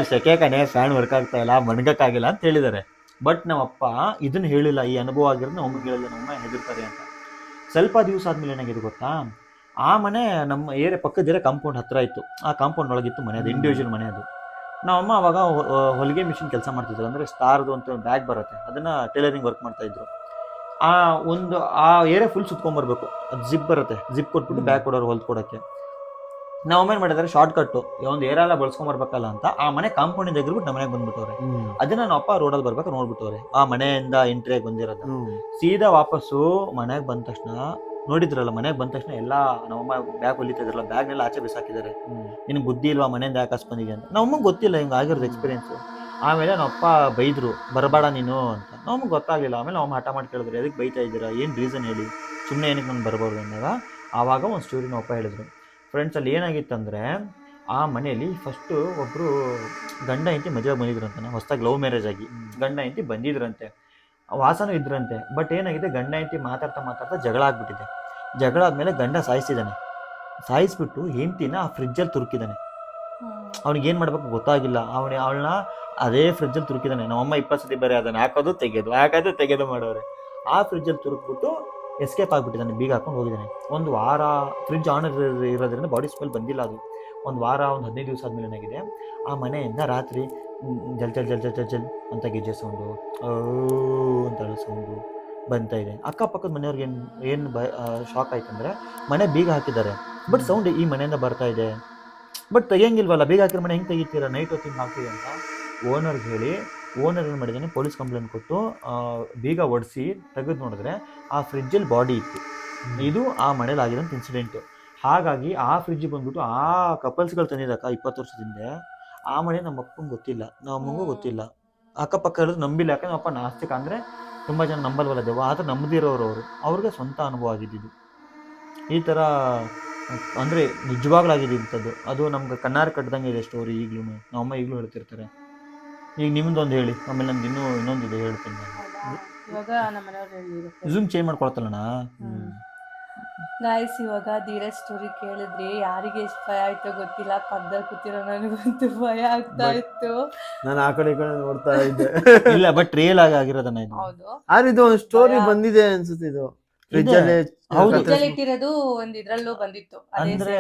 Speaker 1: ಸೆಕೆ ಕಣೆ, ಫ್ಯಾನ್ ವರ್ಕ್ ಆಗ್ತಾ ಇಲ್ಲ, ಮಣಗಕ್ಕಾಗಿಲ್ಲ ಅಂತ ಹೇಳಿದ್ದಾರೆ. ಬಟ್ ನಮ್ಮಪ್ಪ ಇದನ್ನು ಹೇಳಿಲ್ಲ, ಈ ಅನುಭವ ಆಗಿರೋದು ನಮ್ಮಗೆ ಹೇಳಿಲ್ಲ, ನಮ್ಮಮ್ಮ ಹೆದರ್ತಾರೆ ಅಂತ. ಸ್ವಲ್ಪ ದಿವಸ ಆದಮೇಲೆ ಏನಾಗಿದೆ ಗೊತ್ತಾ, ಆ ಮನೆ ನಮ್ಮ ಪಕ್ಕದ ಕಾಂಪೌಂಡ್ ಹತ್ರ ಇತ್ತು. ಆ ಕಾಂಪೌಂಡ್ ಒಳಗಿತ್ತು ಮನೆ, ಅದು ಇಂಡಿವಿಜುವಲ್ ಮನೆ ಅದು. ನಮ್ಮಮ್ಮ ಅವಾಗ ಹೊಲಿಗೆ ಮಿಷಿನ್ ಕೆಲಸ ಮಾಡ್ತಿದ್ರು. ಅಂದರೆ ಸ್ಟಾರ್ದು ಅಂತ ಬ್ಯಾಗ್ ಬರುತ್ತೆ, ಅದನ್ನು ಟೈಲರಿಂಗ್ ವರ್ಕ್ ಮಾಡ್ತಾಯಿದ್ರು. ಆ ಏರಿಯಾ ಫುಲ್ ಸುತ್ಕೊಂಡ್ಬರ್ಬೇಕು. ಅದು ಜಿಪ್ ಬರುತ್ತೆ, ಜಿಪ್ ಕೊಟ್ಬಿಟ್ಟು ಬ್ಯಾಗ್ ಕೊಡೋರು ಹೊಲ್ದು ಕೊಡೋಕ್ಕೆ. ನಾವೇನ್ ಮಾಡಿದಾರೆ ಶಾರ್ಟ್ ಕಟ್ ಒಂದು ಏರೆಲ್ಲ ಬಳಸ್ಕೊಂಡ್ ಬರ್ಬೇಕಲ್ಲ ಅಂತ ಆ ಮನೆ ಕಾಂಪೌಂಡ್ ಎಗ್ರಿಬಿಟ್ಟು ನಮ್ಮ ಮನೆಗೆ ಬಂದ್ಬಿಟ್ಟವ್ರೆ. ಅದನ್ನ ನಮ್ಮ ಅಪ್ಪ ರೋಡಲ್ಲಿ ಬರ್ಬೇಕು ನೋಡ್ಬಿಟ್ಟವ್ರೆ, ಆ ಮನೆಯಿಂದ ಎಂಟ್ರಿ ಆಗಿ ಬಂದಿರೋದು. ಸೀದಾ ವಾಪಸ್ಸು ಮನೆಗೆ ಬಂದ ತಕ್ಷಣ ನೋಡಿದ್ರಲ್ಲ, ಮನೆಗೆ ಬಂದ ತಕ್ಷಣ ಎಲ್ಲ ನಮ್ಮಮ್ಮ ಬ್ಯಾಗ್ ಹೊಲಿತಿದ್ರಲ್ಲ, ಬ್ಯಾಗ್ನೆಲ್ಲ ಆಚೆ ಬಿಸಾಕಿದ್ದಾರೆ. ನಿನ್ಗೆ ಬುದ್ಧಿ ಇಲ್ವಾ ಮನೆಯಿಂದ ಯಾಕೆ ಕಸ್ ಬಂದಿದೆ ಅಂತ. ನಮ್ಮಮ್ಮಗೆ ಗೊತ್ತಿಲ್ಲ ಹಿಂಗೆ ಆಗಿರೋದು ಎಕ್ಸ್ಪೀರಿಯನ್ಸ್. ಆಮೇಲೆ ನಮ್ಮಪ್ಪ ಬೈದ್ರು, ಬರಬೇಡ ನೀನು ಅಂತ. ನಮಗೆ ಗೊತ್ತಾಗಲಿಲ್ಲ. ಆಮೇಲೆ ನಮ್ಮ ಹಠ ಮಾಡಿ ಕೇಳಿದ್ರು, ಎದಕ್ಕೆ ಬೈತಾ ಇದ್ದೀರಾ, ಏನು ರೀಸನ್ ಹೇಳಿ, ಸುಮ್ಮನೆ ಏನಕ್ಕೆ ನಾನು ಬರ್ಬಾರ್ದು ಅಂದಾಗ ಆವಾಗ ಒಂದು ಸ್ಟೋರಿ ನಮ್ಮ ಅಪ್ಪ ಹೇಳಿದ್ರು. ಫ್ರೆಂಡ್ಸ್, ಅಲ್ಲಿ ಏನಾಗಿತ್ತಂದರೆ, ಆ ಮನೆಯಲ್ಲಿ ಫಸ್ಟು ಒಬ್ಬರು ಗಂಡ ಹೆಂಡತಿ ಮದುವೆ ಬಂದಿದ್ರಂತೆ, ಹೊಸದಾಗಿ ಲವ್ ಮ್ಯಾರೇಜ್ ಆಗಿ ಗಂಡ ಹೆಂಡತಿ ಬಂದಿದ್ರಂತೆ, ವಾಸನೂ ಇದ್ರಂತೆ. ಬಟ್ ಏನಾಗಿದೆ, ಗಂಡ ಹೆಂಡತಿ ಮಾತಾಡ್ತಾ ಜಗಳ ಆಗ್ಬಿಟ್ಟಿದೆ. ಜಗಳ ಆದಮೇಲೆ ಗಂಡ ಸಾಯಿಸ್ಬಿಟ್ಟು ಹೆಂಡತಿನ ಆ ಫ್ರಿಜ್ಜಲ್ಲಿ ತುರುಕಿದ್ದಾನೆ. ಅವ್ನಿಗೆ ಏನು ಮಾಡ್ಬೇಕು ಗೊತ್ತಾಗಿಲ್ಲ. ಅವಳನ್ನ ಅದೇ ಫ್ರಿಜ್ಜಲ್ಲಿ ತುರುಕಿದ್ದಾನೆ. ನಮ್ಮಮ್ಮ 20 ಸತಿ ಬೇರೆ ಅದನ್ನು ಹಾಕೋದು ತೆಗೆಯೋದು ಮಾಡೋರೆ. ಆ ಫ್ರಿಜ್ಜಲ್ಲಿ ತುರುಕ್ಬಿಟ್ಟು ಎಸ್ಕೇಪ್ ಆಗಿಬಿಟ್ಟಿದ್ದಾನೆ, ಬೀಗ ಹಾಕೊಂಡು ಹೋಗಿದ್ದಾನೆ. ಒಂದು ವಾರ ಫ್ರಿಜ್ ಆನ್ ಇರೋದ್ರಿಂದ ಬಾಡಿ ಸ್ಮೆಲ್ ಬಂದಿಲ್ಲ. ಅದು ಒಂದು ವಾರ, ಒಂದು 15 ದಿವಸ ಆದಮೇಲೆ ಏನಾಗಿದೆ, ಆ ಮನೆಯಿಂದ ರಾತ್ರಿ ಜಲ್ ಜಲ್ ಜಲ್ ಜಲ್ ಜಲ್ ಜಲ್ ಅಂತ ಗೆಜ್ಜೆ ಸೌಂಡು, ಅಂತ ಸೌಂಡು ಬರ್ತಾ ಇದೆ. ಅಕ್ಕಪಕ್ಕದ ಮನೆಯವ್ರಿಗೆ ಏನು ಶಾಕ್ ಆಯ್ತಂದ್ರೆ, ಮನೆ ಬೀಗ ಹಾಕಿದ್ದಾರೆ, ಬಟ್ ಸೌಂಡ್ ಈ ಮನೆಯಿಂದ ಬರ್ತಾ ಇದೆ. ಬಟ್ ತೆಗಿಯಂಗಿಲ್ವಲ್ಲ, ಬೀಗ ಹಾಕಿರೋ ಮನೆ ಹೆಂಗೆ ತೆಗಿತೀರಾ, ನೈಟ್ ಹೊತ್ತಿಗೆ ಹಾಕ್ತೀವಿ ಅಂತ ಓನರ್ಗೆ ಹೇಳಿ, ಓನರ್ ಏನು ಮಾಡಿದ್ದಾನೆ, ಪೊಲೀಸ್ ಕಂಪ್ಲೇಂಟ್ ಕೊಟ್ಟು ಬೀಗ ಒಡಿಸಿ ತೆಗೆದು ನೋಡಿದ್ರೆ ಆ ಫ್ರಿಜ್ಜಲ್ಲಿ ಬಾಡಿ ಇತ್ತು. ಇದು ಆ ಮನೇಲಿ ಆಗಿರೋಂಥ ಇನ್ಸಿಡೆಂಟು. ಹಾಗಾಗಿ ಆ ಫ್ರಿಡ್ಜ್ ಬಂದ್ಬಿಟ್ಟು ಆ ಕಪಲ್ಸ್ಗಳು ತಂದಿದ್ದಕ್ಕ 20 ವರ್ಷದಿಂದ, ಆ ಮನೆ ನಮ್ಮ ಅಪ್ಪಂಗೆ ಗೊತ್ತಿಲ್ಲ, ನಮ್ಮ ಅಮ್ಮಂಗೂ ಗೊತ್ತಿಲ್ಲ. ಅಕ್ಕಪಕ್ಕ ಹೇಳಿದ್ರು ನಂಬಿಲ್ಲ, ಯಾಕಂದ್ರೆ ಅಪ್ಪ ನಾಸ್ತಿಕ, ಅಂದರೆ ತುಂಬ ಜನ ನಂಬಲ್ವಲ್ಲ ದೇವ, ಆದರೆ ನಂಬದಿರೋರು ಅವ್ರಿಗೆ ಸ್ವಂತ ಅನುಭವ ಆಗಿದ್ದು ಈ ಥರ. ಅಂದರೆ ನಿಜವಾಗ್ಲಾಗಿದ್ದಂಥದ್ದು. ಅದು ನಮ್ಗೆ ಕಣ್ಣಾರು ಕಟ್ಟದಂಗೆ ಇದೆ ಸ್ಟೋರಿ. ಈಗಲೂ ನಮ್ಮಮ್ಮ ಈಗಲೂ ಹೇಳ್ತಿರ್ತಾರೆ. ಈಗ ನಿಮ್ದೊಂದು ಹೇಳಿ, ಆಮೇಲೆ ನಮ್ದು ಇನ್ನೊಂದಿದೆ ಹೇಳ್ತೀನಿ ನಾನು.
Speaker 2: ಇವಾಗ ನಮ್ಮ ಮನೆಯವ್ರು ಹೇಳಿದ್ರು,
Speaker 1: ಝೂಮ್ ಚೇಂಜ್ ಮಾಡ್ಕೊಳ್ತಲ್ಲಣ್ಣ.
Speaker 2: ಗಾಯ್ಸ್, ಇವಾಗ ಧೀರಜ್ ಸ್ಟೋರಿ ಕೇಳಿದ್ರಿ, ಯಾರಿಗೆ ಎಷ್ಟು ಭಯ ಆಯ್ತೋ ಗೊತ್ತಿಲ್ಲ, ಪಕ್ಕದಲ್ಲಿ ಕೂತಿರೋ ನನಗಂತೂ ಭಯ ಆಗ್ತಾ ಇತ್ತು.
Speaker 3: ನಾನು ಆ ಕಡೆ ಈ ಕಡೆ ನೋಡ್ತಾ ಇದ್ದೆ.
Speaker 1: ಇಲ್ಲ, ಬಟ್ ರಿಯಲ್ ಆಗಿರೋದನ್ನ ಇದು.
Speaker 2: ಹೌದು,
Speaker 3: ಆದ್ರೆ ಇದು ಒಂದು ಸ್ಟೋರಿ ಬಂದಿದೆ ಅನ್ಸುತ್ತೆ. ಇದು
Speaker 2: ಇಟ್ಟಿರೋದು ಒಂದ್ ಇದ್ರಲ್ಲೂ ಬಂದಿತ್ತು.
Speaker 1: ಅಂದ್ರೆ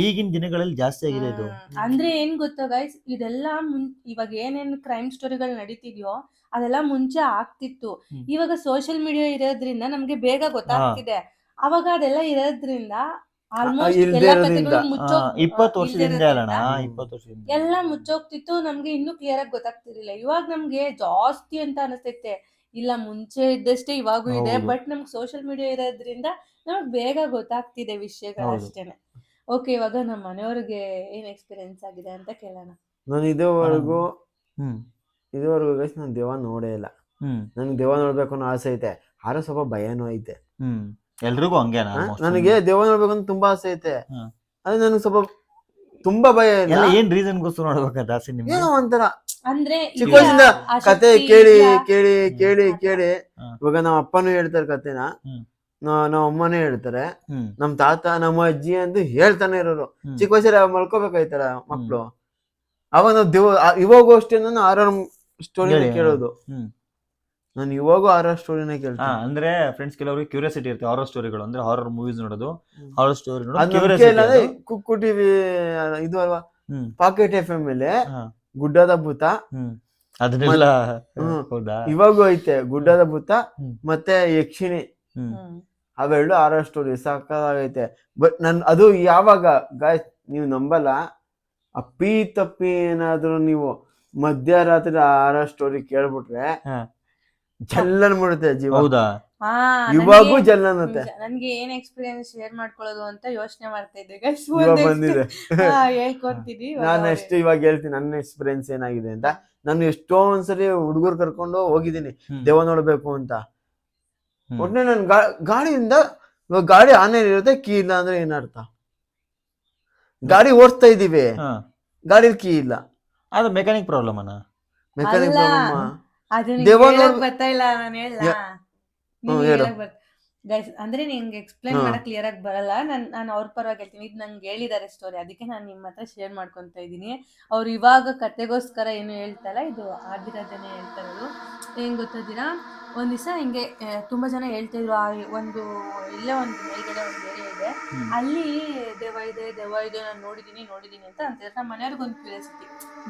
Speaker 1: ಈಗಿನ ದಿನಗಳಲ್ಲಿ ಜಾಸ್ತಿ ಆಗಿದೆ ಇದು.
Speaker 2: ಅಂದ್ರೆ ಏನ್ ಗೊತ್ತಾ ಗೈಸ್, ಇದೆಲ್ಲ ಇವಾಗ ಏನೇನ್ ಕ್ರೈಮ್ ಸ್ಟೋರಿಗಳು ನಡೀತಿದ್ಯೋ ಅದೆಲ್ಲ ಮುಂಚೆ ಆಗ್ತಿತ್ತು. ಇವಾಗ ಸೋಷಿಯಲ್ ಮೀಡಿಯಾ ಇರೋದ್ರಿಂದ ನಮ್ಗೆ ಬೇಗ ಗೊತ್ತಾಗ್ತಿದೆ. ಅವಾಗ ಅದೆಲ್ಲ ಇರೋದ್ರಿಂದ ಆಲ್ಮೋಸ್ಟ್ ಎಲ್ಲ ಕಥೆಗಳು
Speaker 1: 20 ವರ್ಷದಿಂದ ಅಲ್ಲಣ್ಣ, 20 ವರ್ಷದಿಂದ
Speaker 2: ಎಲ್ಲ ಮುಚ್ಚೋಗ್ತಿತ್ತು. ನಮ್ಗೆ ಇನ್ನೂ ಕ್ಲಿಯರ್ ಆಗಿ ಗೊತ್ತಾಗ್ತಿರ್ಲಿಲ್ಲ. ಇವಾಗ ನಮ್ಗೆ ಜಾಸ್ತಿ ಅಂತ ಅನಿಸ್ತೈತೆ. ಇಲ್ಲ, ಮುಂಚೆ ಇದ್ದಷ್ಟೇ ಇವಾಗೂ ಇದೆ, ಬಟ್ ನಮ್ಗೆ ಸೋಷಿಯಲ್ ಮೀಡಿಯಾ ಇರೋದ್ರಿಂದ ನಮಗ್ ಬೇಗ ಗೊತ್ತಾಗ್ತಿದೆ ವಿಷಯಗಳು ಅಷ್ಟೇನೆ. ಓಕೆ, ಇವಾಗ ನಮ್ಮ ಮನೆಯವ್ರಿಗೆ ಏನ್ ಎಕ್ಸ್ಪೀರಿಯನ್ಸ್ ಆಗಿದೆ ಅಂತ ಕೇಳೋಣ.
Speaker 3: ನಾನು ಇದುವರೆಗೂ ಗೈಸ್ ನಾನು ದೆವ್ವ ನೋಡೇ ಇಲ್ಲ. ನನ್ಗೆ ದೆವ್ವ ನೋಡ್ಬೇಕು ಅನ್ನೋ ಆಸೆ ಐತೆ, ಆದ್ರೆ ಸ್ವಲ್ಪ ಭಯನೂ ಐತೆ.
Speaker 1: ಎಲ್ರಿಗೂ ಹಂಗೆ.
Speaker 3: ನನಗೆ ದೆವ್ವ ನೋಡ್ಬೇಕು ಅಂತ ತುಂಬಾ ಆಸೆ ಐತೆ, ಅದೇ ನನಗೆ ಸ್ವಲ್ಪ ತುಂಬಾ ಭಯ ಇಲ್ಲ.
Speaker 1: ಏನ್ ರೀಸನ್ ಗೋಸ್ಕರ ನೋಡ್ಬೇಕಂತ ಆಸೆ ನಿಮ್ಗೆ?
Speaker 3: ಏನೋ ಒಂಥರ
Speaker 2: ಅಂದ್ರೆ
Speaker 3: ಚಿಕ್ಕ ವಯಸ್ಸಿಂದ ಕತೆ ಕೇಳಿ ಕೇಳಿ ಕೇಳಿ ಕೇಳಿ ಇವಾಗ ನಮ್ಮ ಅಪ್ಪನೂ ಹೇಳ್ತಾರೆ ಕತೆನ, ನಮ್ಮ ಅಮ್ಮನೇ ಹೇಳ್ತಾರೆ, ನಮ್ ತಾತ ನಮ್ಮ ಅಜ್ಜಿ ಅಂತ ಹೇಳ್ತಾನೆ ಇರೋರು. ಚಿಕ್ಕ ವಯಸ್ಸಲ್ಲಿ ಮಲ್ಕೋಬೇಕಾಯ್ತಾರ ಮಕ್ಳು, ಅವಾಗ ನಾವು ಇವಾಗೂ ಅಷ್ಟೇ ನಾನು ಹಾರರ್ ಸ್ಟೋರಿನ ಕೇಳೋದು. ನಾನು ಇವಾಗೂ ಹಾರರ್ ಸ್ಟೋರಿನ ಕೇಳ್ತೀನಿ.
Speaker 1: ಅಂದ್ರೆ ಫ್ರೆಂಡ್ಸ್, ಕೆಲವರಿಗೆ ಕ್ಯೂರಿಯಾಸಿಟಿ ಇರುತ್ತೆ ಹಾರರ್ ಸ್ಟೋರಿಗಳು, ಅಂದ್ರೆ ಹಾರರ್ ಮೂವೀಸ್ ನೋಡೋದು, ಹಾರರ್ ಸ್ಟೋರಿ ನೋಡೋದು.
Speaker 3: ಕುಕ್ಕು ಟಿವಿ ಇದು ಅಲ್ವಾ, ಪಾಕೆಟ್ FM ಮೇಲೆ ಗುಡ್ಡದ ಭೂತ,
Speaker 1: ಅದನ್ನೆಲ್ಲ
Speaker 3: ಇವಾಗೂ ಐತೆ. ಗುಡ್ಡದ ಭೂತ ಮತ್ತೆ ಯಕ್ಷಿಣಿ, ಅವೆರಡು ಹಾರರ್ ಸ್ಟೋರಿ ಸಾಕಾಗೈತೆ. ಬಟ್ ಅದು ಯಾವಾಗ ಗಾಯ್ಸ್ ನೀವು ನಂಬಲ್ಲ, ಅಪ್ಪಿ ತಪ್ಪಿ ಏನಾದ್ರು ನೀವು ಮಧ್ಯರಾತ್ರಿ ಹಾರರ್ ಸ್ಟೋರಿ ಕೇಳ್ಬಿಟ್ರೆ ಜಲ್ಲನ್ ಮಾಡುತ್ತೆ ಜೀವ.
Speaker 1: ಹೌದಾ?
Speaker 3: ಇವಾಗೂ ಜಲ್ಲನ್ನುತ್ತೆ.
Speaker 2: ನನ್ಗೆ ಏನ್ ಎಕ್ಸ್ಪೀರಿಯನ್ಸ್ ಶೇರ್ ಮಾಡ್ಕೊಳ್ಳೋದು ಅಂತ ಯೋಚನೆ ಮಾಡ್ತಾ ಇದ್ದೆ.
Speaker 3: ಬಂದಿದೆ,
Speaker 2: ಹೇಳ್ಕೊಡ್ತೀನಿ.
Speaker 3: ನಾನು ಎಷ್ಟು ಇವಾಗ ಹೇಳ್ತೀನಿ ನನ್ನ ಎಕ್ಸ್ಪೀರಿಯನ್ಸ್ ಏನಾಗಿದೆ ಅಂತ. ನಾನು ಎಷ್ಟೋ ಒಂದ್ಸರಿ ಹುಡುಗರು ಕರ್ಕೊಂಡು ಹೋಗಿದ್ದೀನಿ ದೆವ್ವ ನೋಡ್ಬೇಕು ಅಂತ. ಒಟ್ನೆ ನನ್ ಗಾಡಿಯಿಂದ, ಇವಾಗ ಗಾಡಿ ಆನೆ ಇರುತ್ತೆ, ಕೀ ಇಲ್ಲ ಅಂದ್ರೆ ಏನರ್ಥ? ಗಾಡಿ ಓಡಿಸ್ತಾ ಇದೀವಿ, ಗಾಡಿ ಕೀ ಇಲ್ಲ,
Speaker 1: ಅದು ಮೆಕ್ಯಾನಿಕ್ ಪ್ರಾಬ್ಲಮ್ ಅಣ್ಣ.
Speaker 3: Mechanic problem.
Speaker 2: ಬರ್ತಾ ಇಲ್ಲ, ನಾನು ಹೇಳ ಗೈಸ್. ಅಂದ್ರೆ ನಿಂಗೆ ಎಕ್ಸ್ಪ್ಲೈನ್ ಮಾಡಕ್ ಕ್ಲಿಯರ್ ಆಗಿ ಬರಲ್ಲ. ನಾನು ಅವ್ರ ಪರವಾಗಿ ಹೇಳ್ತೀನಿ. ಇದು ನಂಗೆ ಹೇಳಿದಾರೆ ಸ್ಟೋರಿ, ಅದಕ್ಕೆ ನಾನು ನಿಮ್ಮ ಹತ್ರ ಶೇರ್ ಮಾಡ್ಕೊಂತ ಇದ್ದೀನಿ. ಅವ್ರು ಇವಾಗ ಕತೆಗೋಸ್ಕರ ಏನು ಹೇಳ್ತಲ್ಲ, ಇದು ಆಗಿರೋದನ್ನೇ ಹೇಳ್ತಾ ಇರೋದು. ಏನ್ ಗೊತ್ತಿದ್ದೀರಾ, ಒಂದ್ ದಿವಸ ಹಿಂಗೆ ತುಂಬಾ ಜನ ಹೇಳ್ತಾ ಇದ್ರು, ಒಂದು ಇಲ್ಲೇ ಒಂದು ಮೇಲ್ಗಡೆ ಒಂದು ಏರಿಯಾ ಇದೆ, ಅಲ್ಲಿ ದೆವ್ವ ಇದೆ ನಾನು ನೋಡಿದೀನಿ ಅಂತ ಅಂತಾರೆ. ನಮ್ಮ ಮನೆಯವ್ರಿಗೆ ಒಂದು ಕ್ಯೂರಿಯಾಸಿಟಿ,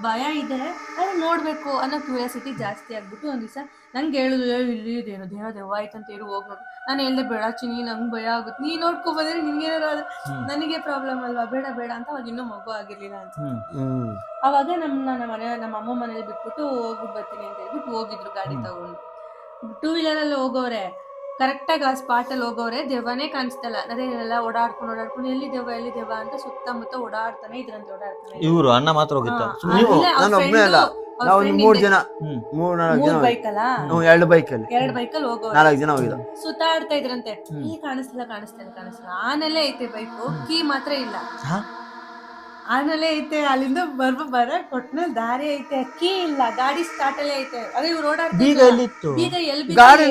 Speaker 2: ಭಯ ಇದೆ ಆದ್ರೆ ನೋಡ್ಬೇಕು ಅನ್ನೋ ಕ್ಯೂರಿಯಾಸಿಟಿ ಜಾಸ್ತಿ ಆಗ್ಬಿಟ್ಟು ಒಂದ್ ದಿವಸ ನಂಗೆ ಹೇಳಿದ್ರು, ಇಲ್ಲಿ ಇದೇನು ದೆವ್ವ ಆಯ್ತಂತ ಹೇಳಿ ಹೋಗ್ ನೋಡು. ನಾನು ಹೇಳ್ದೆ ಬೇಡ ಚಿನಿ, ನಂಗೆ ಭಯ ಆಗುತ್ತೆ, ನೀ ನೋಡ್ಕೊ ಬಂದ್ರೆ ನಿನ್ಗೇನಾದ್ರು ನನಗೆ ಪ್ರಾಬ್ಲಮ್ ಅಲ್ವಾ, ಬೇಡ ಅಂತ. ಅವಾಗ ಇನ್ನೂ ಮಗು ಆಗಿರ್ಲಿಲ್ಲ ಅಂತ. ಅವಾಗ ನಮ್ಮ ಅಮ್ಮ ಮನೇಲಿ ಬಿಟ್ಬಿಟ್ಟು ಹೋಗ್ಬಿಟ್ಟು ಬರ್ತೀನಿ ಅಂತ ಹೇಳ್ಬಿಟ್ಟು ಹೋಗಿದ್ರು ಗಾಡಿ ತಗೊಂಡು. 2 ವೀಲರಲ್ಲಿ ಹೋಗೋರೆ, ಕರೆಕ್ಟಾಗಿ ಆ ಸ್ಪಾಟಲ್ಲಿ ಹೋಗೋರೆ, ದೆವ್ವನೇ ಕಾಣಿಸ್ತಲ್ಲ. ಅದೇ ಎಲ್ಲ ಓಡಾಡ್ಕೊಂಡು ಎಲ್ಲಿ ದೆವ್ವ ಅಂತ ಸುತ್ತಮುತ್ತ ಓಡಾಡ್ತಾನೆ ಇದ್ರಂತೆ.
Speaker 1: ಇವ್ರು ಅಣ್ಣ ಮಾತ್ರ ಹೋಗಿತ್ತ?
Speaker 3: ನಾನು ಒಬ್ಬನೇ ಅಲ್ಲ, ನಾವು 3 ಜನ 3-4 ಜನ
Speaker 2: ಬೈಕ್ ಅಲ್ಲ,
Speaker 3: 2 ಬೈಕಲ್ಲಿ
Speaker 2: 2 ಬೈಕಲ್ಲಿ ಹೋಗೋರು,
Speaker 3: 4 ಜನ ಹೋಗಿದ್ದ.
Speaker 2: ಸುತ್ತಾಡ್ತಾ ಇದ್ರಂತೆ. ಈ ಕಾಣಿಸ್ತಿಲ್ಲ ಆನೆಲೆ ಐತೆ, ಬೈಕು ಕೀ ಮಾತ್ರ ಇಲ್ಲ. ಆಮೇಲೆ ಐತೆ, ಅಲ್ಲಿಂದ ಬರ ಕೊಟ್ಟನ ದಾರಿ ಐತೆ, ಕೀ ಇಲ್ಲ, ಗಾಡಿ ಸ್ಟಾರ್ಟ್ ಅಲ್ಲೇ ಐತೆ. ಅದೇ ಇವ್ರು
Speaker 1: ಬೀಗ ಎಲ್ಲಿತ್ತು?
Speaker 3: ಗಾಡಿ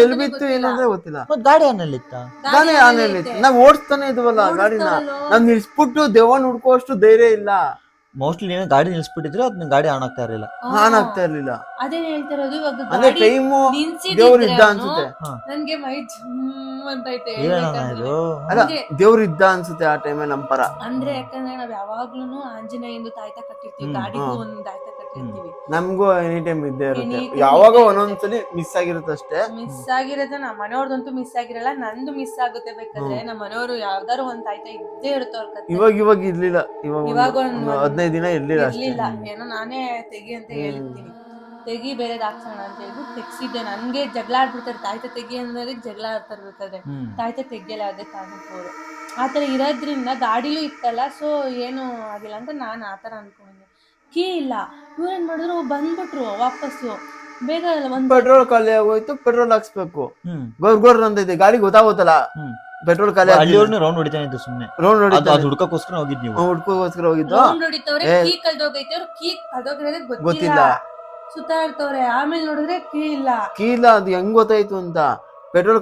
Speaker 3: ಎಲ್ಲಿ ಬಿತ್ತು ಏನಂದ್ರೆ ಗೊತ್ತಿಲ್ಲ.
Speaker 1: ಗಾಡಿ ಅನ್ನಲ್ಲಿತ್ತ?
Speaker 3: ಗಾಡಿ ಆನೆಯಲ್ಲಿ ನಾವ್ ಓಡಿಸ್ತಾನೆ ಇದ್ವಲ್ಲ ಗಾಡಿನ, ನಾವ್ ನಿಲ್ಸ್ಬಿಟ್ಟು ದೆವ್ವನ್ ಹುಡ್ಕೋಷ್ಟು ಧೈರ್ಯ ಇಲ್ಲ.
Speaker 1: ಮೋಸ್ಟ್ಲಿ ನೀನು ಗಾಡಿ ನಿಲ್ಸ್ಬಿಟ್ಟಿದ್ರೆ ಅದ್ ಗಾಡಿ ಆನ್ ಆಗ್ತಾ ಇರಲಿಲ್ಲ.
Speaker 3: ಆನ್ ಆಗ್ತಾ ಇರ್ಲಿಲ್ಲ.
Speaker 2: ಅದೇ ಹೇಳ್ತಿರೋದು. ಇವಾಗ
Speaker 3: ಅಂದ್ರೆ ಟೈಮು ದೇವ್ರ ಇದ್ದ ಅನ್ಸುತ್ತೆ.
Speaker 2: ನನ್ಗೆ ಮೈ ಜುಮ್ ಅಂತ ಐತೆ.
Speaker 3: ಅಲ್ಲ, ದೇವ್ರ ಇದ್ದ ಅನ್ಸುತ್ತೆ ಆ ಟೈಮಲ್ಲಿ ನಮ್ಮ ಪರ.
Speaker 2: ಅಂದ್ರೆ ಯಾಕಂದ್ರೆ ನಾವ್ ಯಾವಾಗ್ಲೂ ಆಂಜನೇಯಂದು ತಾಯ್ತ ಕಟ್ಟಿರ್ತೀವಿ, ಗಾಡಿಗೂ ಒಂದ್ ತಾಯ್ತ ಕಟ್ಟಿರ್ತೀವಿ.
Speaker 3: ನಮ್ಗೂ ಎನಿ ಟೈಮ್ ಇದ್ದೇ ಇರುತ್ತೆ. ಯಾವಾಗ ಒಂದೊಂದ್ಸಲಿ ಮಿಸ್ ಆಗಿರುತ್ತೆ ಅಷ್ಟೇ.
Speaker 2: ಮಿಸ್ ಆಗಿರೋದು ನಮ್ಮ ಮನೆಯವ್ರದಂತೂ ಮಿಸ್ ಆಗಿರಲ್ಲ, ನಂದು ಮಿಸ್ ಆಗುತ್ತೆ. ಬೇಕಾದ್ರೆ ನಮ್ಮ ಮನೆಯವರು ಯಾವ್ದಾರು ಒಂದ್ ತಾಯ್ತ ಇದ್ದೇ ಇರುತ್ತೆ ಅವ್ರ ಕತೆ.
Speaker 3: ಇವಾಗ ಇರ್ಲಿಲ್ಲ. ಇವಾಗ 15 ದಿನ ಇರ್ಲಿಲ್ಲ.
Speaker 2: ಏನೋ ನಾನೇ ತೆಗಿ ಅಂತ ಹೇಳ್ತೀನಿ, ತೆಗಿ ಬೇರೆದ್ ಹಾಕ್ಸೋಣ ಅಂತ ಹೇಳ್ಬಿಟ್ಟು ತೆಗ್ಸಿದ್ದೆ. ನನ್ಗೆ ಜಗಳ ಆಡ್ಬಿಡ್ತಾರೆ, ತಾಯ್ತ ತೆಗಿ ಅಂದ್ರೆ ಜಗಳ ಆಡ್ತಾರೆ. ಬೇಕಾದ್ರೆ ತಾಯ್ತ ತೆಗಿಯಲ್ಲ, ಅದೇ ಕಾರಣಕ್ಕವರು ಆತರ ಇರೋದ್ರಿಂದ. ಗಾಡಿಲೂ ಇತ್ತಲ್ಲ, ಸೊ ಏನು ಆಗಿಲ್ಲ ಅಂತ ನಾನು ಆತರ ಅನ್ಕೊಂಡಿದ್ದೆ. ಕೀ ಇಲ್ಲ, ಇವ್ರೇನ್ ಮಾಡಿದ್ರು, ಬಂದ್ಬಿಟ್ರು ವಾಪಸ್ಸು. ಬೇಗ ಒಂದ್
Speaker 3: ಪೆಟ್ರೋಲ್ ಖಾಲಿ ಆಗೋಯ್ತು, ಪೆಟ್ರೋಲ್ ಹಾಕ್ಸ್ಬೇಕು. ಗೊರ್ ಅಂತ ಇದೆ, ಗಾಡಿ ಗೊತ್ತಾಗೋತಲ್ಲ ಪೆಟ್ರೋಲ್ ಖಾಲಿ.
Speaker 1: ರೌಂಡ್ ಹೊಡಿತಾನೆ ಇದ್ದು, ಸುಮ್ನೆ
Speaker 3: ರೌಂಡ್ ಹೊಡಿತಾ
Speaker 1: ಹುಡ್ಕೋಸ್ಕರ ಹೋಗಿದ್ ನೀವು?
Speaker 3: ಹುಡ್ಕೋಸ್ಕರ ಹೋಗಿದ್ದು.
Speaker 2: ರೌಂಡ್ ಹೊಡಿತವ್ರೆ, ಕೀ ಕಳ್ದೋಗೈತೆ, ಅವ್ರು ಕೀ ಕಳ್ದೋಗಿರೋದೇ ಗೊತ್ತಿಲ್ಲ, ಸುತ್ತಾಡ್ತವ್ರೆ. ಆಮೇಲೆ ನೋಡಿದ್ರೆ ಕೀ ಇಲ್ಲ.
Speaker 3: ಅದು ಹೆಂಗ್ ಗೊತ್ತಾಯ್ತು ಅಂತ, ಪೆಟ್ರೋಲ್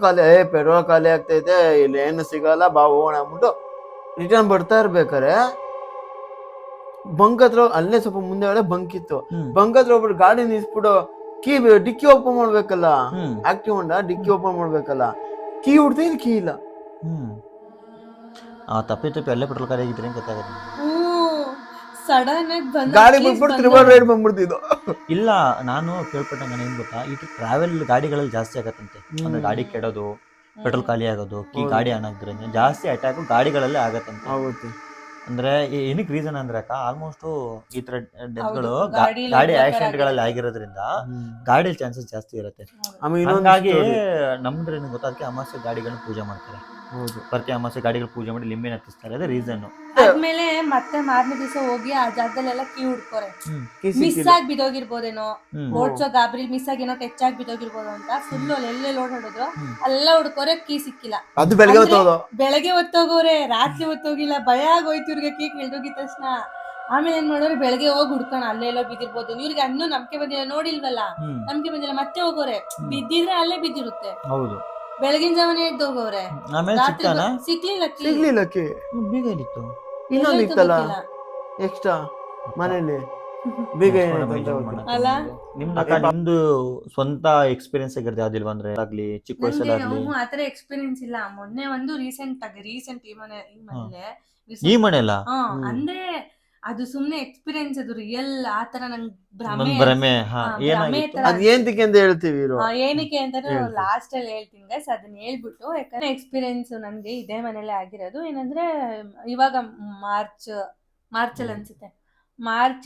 Speaker 3: ಖಾಲಿ ಆಗ್ತೈತೆ, ಇಲ್ಲಿ ಏನು ಸಿಗಲ್ಲ, ಬಾ ಹೋಗೋಣ ಅಂದ್ಬಿಟ್ಟು ರಿಟರ್ನ್ ಬರ್ತಾ ಇರ್ಬೇಕಾರೆ ಬಂಕ್ ಹತ್ರ, ಅಲ್ಲೇ ಸ್ವಲ್ಪ ಮುಂದೆ ಬಂಕ್ ಇತ್ತು, ಬಂಕ್ ಹತ್ರ ಹೋಗ್ಬಿಟ್ಟು ಗಾಡಿ ನಿಲ್ಸ್ಬಿಟ್ಟು ಕೀ ಡಿಕ್ಕಿ ಓಪನ್ ಮಾಡ್ಬೇಕಲ್ಲ, ಆಕ್ಟಿವ್ ಹೊಂಡ ಡಿಕ್ಕಿ ಓಪನ್ ಮಾಡ್ಬೇಕಲ್ಲ, ಕೀ ಹುಡ್ತೀನಿ, ಕೀ ಇಲ್ಲ.
Speaker 1: ತಪ್ಪಿ ಅಲ್ಲೇ ಪೆಟ್ರೋಲ್ ಖಾಲಿ ಆಗಿದ್ರೆ ಗೊತ್ತಾಗುತ್ತೆ.
Speaker 2: ಸಡನ್ ಆಗಿ
Speaker 3: ಗಾಡಿ ಬಿಟ್ಬಿಟ್ಟು ತ್ರಿಬಲ್ ರೈಡ್ ಬಂದ್ಬಿಡ್ತಿದ್ದು.
Speaker 1: ಇಲ್ಲ, ನಾನು ಕೇಳ್ಪಟ್ಟಂಗ ಏನ್ ಗೊತ್ತಾ, ಇದು ಟ್ರಾವೆಲ್ ಗಾಡಿಗಳಲ್ಲಿ ಜಾಸ್ತಿ ಆಗತ್ತಂತೆ. ಅಂದ್ರೆ ಗಾಡಿ ಕೆಡೋದು, ಪೆಟ್ರೋಲ್ ಖಾಲಿ ಆಗೋದು, ಗಾಡಿ ಆನ್ ಆಗಿದ್ರೆ ಜಾಸ್ತಿ ಅಟ್ಯಾಕ್ ಗಾಡಿಗಳಲ್ಲೇ ಆಗತ್ತಂತೆ. ಅಂದ್ರೆ ಏನಕ್ಕೆ ರೀಸನ್ ಅಂದ್ರೆ ಆಲ್ಮೋಸ್ಟ್ ಈ ತರ ಡೆತ್ಗಳು ಗಾಡಿ ಆಕ್ಸಿಡೆಂಟ್ ಗಳಲ್ಲಿ ಆಗಿರೋದ್ರಿಂದ ಗಾಡಿ ಚಾನ್ಸಸ್ ಜಾಸ್ತಿ ಇರುತ್ತೆ. ಹಂಗಾಗಿ ನಮ್ದ್ರೆ ಗೊತ್ತಾದಕ್ಕೆ ಅಮಾವಾಸ್ಯೆ ಗಾಡಿಗಳನ್ನ ಪೂಜೆ ಮಾಡ್ತಾರೆ. ಪ್ರತಿ ಅಮಾವಾಸ್ಯೆ ಗಾಡಿಗಳು ಪೂಜೆ ಮಾಡಿ ಲಿಂಬೆನ ಹತ್ತಿಸ್ತಾರೆ, ಅದೇ ರೀಸನ್.
Speaker 2: ಆದ್ಮೇಲೆ ಮತ್ತೆ ಮಾರನೇ ದಿವಸ ಹೋಗಿ ಆ ಜಾಗದಲ್ಲೆಲ್ಲ ಕೀ ಹುಡ್ಕೋರೆ, ಮಿಸ್ ಆಗಿ ಬಿದ್ದೋಗಿರ್ಬೋದೇನೋ, ಓಡ್ಸೋ ಗಾಬರಿ ಮಿಸ್ ಆಗಿ ಏನೋ ಹೆಚ್ಚಾಗಿ ಬಿದ್ದೋಗಿರ್ಬೋದು ಅಂತ ಫುಲ್ ಎಲ್ಲೆಲ್ಲಿ ಓಡಾಡಿದ್ರು ಅಲ್ಲ ಹುಡ್ಕೋರೆ, ಕೀ ಸಿಕ್ಕಿಲ್ಲ.
Speaker 3: ಅದು
Speaker 2: ಬೆಳಗ್ಗೆ ಹೊತ್ತೋಗೋರೆ, ರಾತ್ರಿ ಹೊತ್ತೋಗಿಲ್ಲ. ಭಯ ಆಗೋಯ್ತು ಇವ್ರಿಗೆ ಕೀ ಕೇಳ್ದೋಗಿದ ತಕ್ಷಣ. ಆಮೇಲೆ ಏನ್ ಮಾಡೋರು, ಬೆಳಗ್ಗೆ ಹೋಗಿ ಹುಡ್ಕೋಣ, ಅಲ್ಲೆಲ್ಲೋ ಬಿದ್ದಿರ್ಬೋದು. ಇವ್ರಿಗೆ ಅನ್ನೂ ನಂಬಿಕೆ ಬಂದಿಲ್ಲ, ನೋಡಿಲ್ವಲ್ಲ, ನಂಬಿಕೆ ಬಂದಿಲ್ಲ, ಮತ್ತೆ ಹೋಗೋರೆ. ಬಿದ್ದಿದ್ರೆ ಅಲ್ಲೇ ಬಿದ್ದಿರುತ್ತೆ.
Speaker 1: ಹೌದು,
Speaker 2: ಬೆಳಗಿನ ಜಾವನೇ ಎದ್ದು ಹೋಗೋರೆ. ಸಿಕ್ಲಿಲ್ಲ ಕೀ.
Speaker 1: ಬೀಗ ಇಲ್ಲಿತ್ತು,
Speaker 3: ಇನ್ನೊಂದು ಇತ್ತಲ್ಲ ಎಕ್ಸ್ಟ್ರಾ ಮನೇಲಿ ಬೀಗ.
Speaker 1: ನಿಮ್ದು ಸ್ವಂತ ಎಕ್ಸ್ಪೀರಿಯನ್ಸ್ ಆಗಿರುತ್ತೆ ಯಾವ್ದಿಲ್ವಾ? ಅಂದ್ರೆ ಆಗ್ಲಿ ಚಿಕ್ಕ ವಯಸ್ಸಲ್ಲಾಗ್ಲಿ
Speaker 2: ಆತರ ಎಕ್ಸ್ಪೀರಿಯನ್ಸ್ ಇಲ್ಲ. ಮೊನ್ನೆ ಒಂದು ರೀಸೆಂಟ್
Speaker 1: ಈ ಮನೆಯಲ್ಲ,
Speaker 2: ಅಂದ್ರೆ ಅದು ಸುಮ್ನೆ ಎಕ್ಸ್ಪೀರಿಯನ್ಸ್, ಅದು ರಿಯಲ್ ಆತರ ನಂಗೆ
Speaker 1: ಭ್ರಮೆ.
Speaker 3: ಏನಕ್ಕೆ ಅಂತ ಹೇಳ್ತೀವಿ,
Speaker 2: ಏನಕ್ಕೆ ಅಂತ ಲಾಸ್ಟ್ ಅಲ್ಲಿ ಹೇಳ್ತೀನಿ ಗೈಸ್, ಅದನ್ನ ಹೇಳ್ಬಿಟ್ಟು. ಯಾಕಂದ್ರೆ ಎಕ್ಸ್ಪೀರಿಯನ್ಸ್ ನನ್ಗೆ ಇದೇ ಮನೇಲೆ ಆಗಿರೋದು. ಏನಂದ್ರೆ ಇವಾಗ ಮಾರ್ಚ್ ಅಲ್ಲಿ ಅನ್ಸುತ್ತೆ,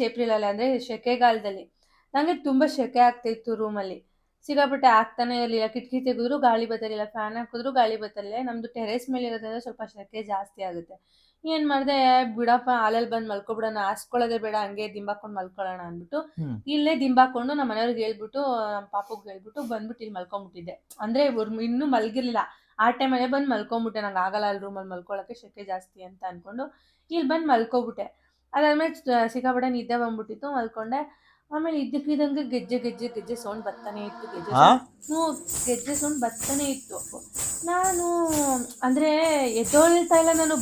Speaker 2: ಏಪ್ರಿಲ್ ಅಲ್ಲಿ, ಅಂದ್ರೆ ಸೆಕೆಗಾಲದಲ್ಲಿ ನಂಗೆ ತುಂಬಾ ಸೆಕೆ ಆಗ್ತಿತ್ತು. ರೂಮಲ್ಲಿ ಸಿಕ್ಕಾಪಟ್ಟೆ ಆಗ್ತಾನೆ ಇರಲಿಲ್ಲ. ಕಿಟಕಿ ತೆಗೆದ್ರು ಗಾಳಿ ಬರ್ತಿರ್ಲಿಲ್ಲ, ಫ್ಯಾನ್ ಹಾಕಿದ್ರು ಗಾಳಿ ಬರ್ತಿರ್ಲಿಲ್ಲ. ನಮ್ದು ಟೆರೇಸ್ ಮೇಲೆ ಇರೋದ್ರಿಂದ ಸ್ವಲ್ಪ ಸೆಕೆ ಜಾಸ್ತಿ ಆಗುತ್ತೆ. ಏನ್ ಮಾಡ್ದೆ, ಬಿಡಪ್ಪ ಹಾಲಲ್ಲಿ ಬಂದ್ ಮಲ್ಕೊಬಿಡೋಣ, ಹಾಸ್ಕೊಳ್ಳೋದೇ ಬೇಡ, ಹಂಗೆ ದಿಂಬಾಕೊಂಡು ಮಲ್ಕೊಳ್ಳೋಣ ಅಂದ್ಬಿಟ್ಟು ಇಲ್ಲೇ ದಿಂಬಾಕೊಂಡು ನಮ್ಮ ಮನೆಯವ್ರಿಗೆ ಹೇಳ್ಬಿಟ್ಟು, ನಮ್ಮ ಪಾಪುಗೆ ಹೇಳ್ಬಿಟ್ಟು ಬಂದ್ಬಿಟ್ಟು ಇಲ್ಲಿ ಮಲ್ಕೊಂಡ್ಬಿಟ್ಟಿದ್ದೆ. ಅಂದ್ರೆ ಇನ್ನೂ ಮಲ್ಗಿರ್ಲಿಲ್ಲ ಆ ಟೈಮಲ್ಲೇ ಬಂದು ಮಲ್ಕೊಂಡ್ಬಿಟ್ಟೆ. ನಂಗೆ ಆಗಲ್ಲ ಅಲ್ಲಿ ರೂಮಲ್ಲಿ ಮಲ್ಕೊಳ್ಳೋಕೆ, ಸೆಕೆ ಜಾಸ್ತಿ ಅಂತ ಅನ್ಕೊಂಡು ಇಲ್ಲಿ ಬಂದು ಮಲ್ಕೊಬಿಟ್ಟೆ. ಅದಾದ್ಮೇಲೆ ಸಿಕ್ಕಾಪಟ್ಟೆ ನಿದ್ದೆ ಬಂದ್ಬಿಟ್ಟಿತ್ತು, ಮಲ್ಕೊಂಡೆ. ಆಮೇಲೆ ಇದ್ದಕ್ಕಿದ್ದಂಗೆ ಗೆಜ್ಜೆ ಸೌಂಡ್ ಬರ್ತಾನೆ ಇತ್ತು. ಗೆಜ್ಜೆ ಸೌಂಡ್ ಬರ್ತಾನೆ ಇತ್ತು. ನಾನು ಅಂದ್ರೆ ಎದ್ದೊಳ್ತಾ ಇಲ್ಲ, ನಾನು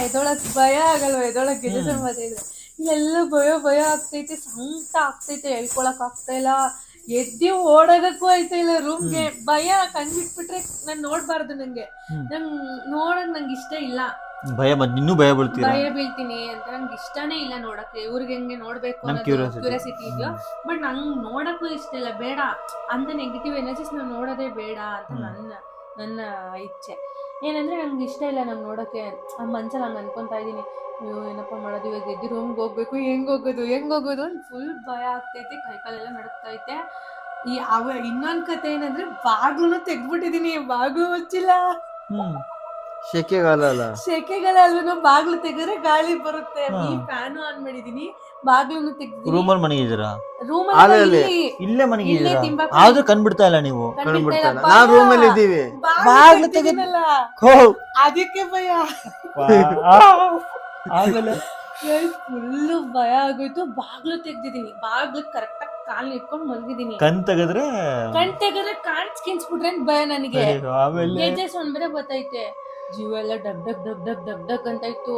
Speaker 2: ಎದ್ದೊಳಕ್ ಭಯ ಆಗಲ್ವ, ಎದ್ದೊಳಕ್ ಗೆಜ್ಜೆ ಸೌಂಡ್ ಬರ್ತಾಯಿದ್ರೆ ಇಲ್ಲೆಲ್ಲ ಭಯ ಆಗ್ತೈತೆ, ಸಂಕಟ ಆಗ್ತೈತೆ, ಹೇಳ್ಕೊಳಕ್ ಆಗ್ತಾ ಇಲ್ಲ, ಎದ್ದಿ ಓಡೋದಕ್ಕೂ ಆಯ್ತಾ ಇಲ್ಲ. ರೂಮ್ಗೆ ಭಯ, ಕಣ್ಬಿಟ್ಬಿಟ್ರೆ ನಾನು ನೋಡ್ಬಾರ್ದು, ನಂಗೆ ನೋಡಕ್ ನಂಗೆ ಇಷ್ಟ ಇಲ್ಲ.
Speaker 1: ಭಯ ಇನ್ನೂ ಭಯ ಬೀಳ್ತೀರಾ?
Speaker 2: ಭಯ ಬೀಳ್ತೀನಿ ಅಂತ ನಂಗೆ ಇಷ್ಟನೇ ಇಲ್ಲ ನೋಡಕ್ಕೆ. ಇವ್ರಿಗೆ ಹೆಂಗೆ ನೋಡ್ಬೇಕು
Speaker 1: ನಮ್
Speaker 2: ಅನ್ನೋದು
Speaker 1: curiosity.
Speaker 2: ಕ್ಯೂರಿಯಾಸಿಟಿ ಇದೆಯೋ, ಬಟ್ ನಂಗೆ ನೋಡಕ್ಕೂ ಇಷ್ಟ ಇಲ್ಲ, ಬೇಡ ಅಂತ ನೆಗೆಟಿವ್ ಎನರ್ಜೀಸ್ ನಾವು ನೋಡೋದೇ ಬೇಡ ಅಂತ ನನ್ನ ಇಚ್ಛೆ. ಏನಂದ್ರೆ ನಂಗೆ ಇಷ್ಟ ಇಲ್ಲ ನಂಗೆ ನೋಡೋಕ್ಕೆ. ಆ ಮನ್ಸಲ್ಲಿ ಹಂಗೆ ಅನ್ಕೊತಾ ಇದ್ದೀನಿ, ಅಯ್ಯೋ ಏನಪ್ಪ ಮಾಡೋದು, ಇವಾಗ ಎದ್ದು ರೂಮ್ಗೆ ಹೋಗ್ಬೇಕು, ಹೆಂಗೆ ಹೋಗೋದು ಅಂತ ಫುಲ್ ಭಯ ಆಗ್ತೈತೆ, ಕೈಕಾಲೆಲ್ಲ ನಡುಕ್ತೈತೆ. ಇನ್ನೊಂದು ಕತೆ ಏನಂದ್ರೆ ಬಾಗ್ಲೂ ತೆಗ್ದ್ಬಿಟ್ಟಿದೀನಿ, ಬಾಗ್ಲು ಮುಚ್ಚಿಲ್ಲ.
Speaker 3: ಶೆಕೆಗಾಲ ಅಲ್ಲ,
Speaker 2: ಸೆಕೆಗಾಲಲ್ಲೂ ಬಾಗ್ಲು ತೆಗೆದ್ರೆ ಗಾಳಿ ಬರುತ್ತೆ. ಈ ಫ್ಯಾನ್ ಆನ್ ಮಾಡಿದೀನಿ, ಬಾಗ್ಲೂ ತೆಗ್ದಿದ್ದೀನಿ.
Speaker 1: ರೂಮಲ್ಲಿ ಮನಗಿದ್ದೀರಾ?
Speaker 3: ಹಾಲಲ್ಲಿ.
Speaker 1: ಇಲ್ಲೇ ಮನಗಿದ್ದೀರಾ? ಆದ್ರೂ ಕಂಡ್ಬಿಡ್ತಾ ಇಲ್ಲ ನೀವು.
Speaker 3: ನಾವ್ ರೂಮಲ್ಲಿ ಇದ್ದೀವಿ.
Speaker 1: ಬಾಗ್ಲು
Speaker 2: ಅದಕ್ಕೆ ಭಯ.
Speaker 1: ಆಮೇಲೆ
Speaker 2: ಫುಲ್ಲು ಭಯ ಆಗೋಯ್ತು. ಬಾಗ್ಲು ತೆಗ್ದಿದ್ದೀನಿ, ಬಾಗ್ಲು ಕರೆಕ್ಟ್ ಆಗಿ ಕಾಲ್ ಇಟ್ಕೊಂಡು ಮಲಗಿದೀನಿ.
Speaker 1: ಕಣ್ ತೆಗೆದ್ರೆ
Speaker 2: ಕಾಣಿಸ್ಬಿಟ್ರೆ ಭಯ ನನಗೆ.
Speaker 1: ಆಮೇಲೆ
Speaker 2: ಗೆಜ್ಜೆ ಸೌಂಡ್ ಬೇರೆ ಬರ್ತೈತೆ, ಜೀವ ಎಲ್ಲ ಡಗ್ ಡಗ್ ಡಗ್ ಡಗ್ ಡಗ್ ಡಗ್ ಅಂತ ಇತ್ತು.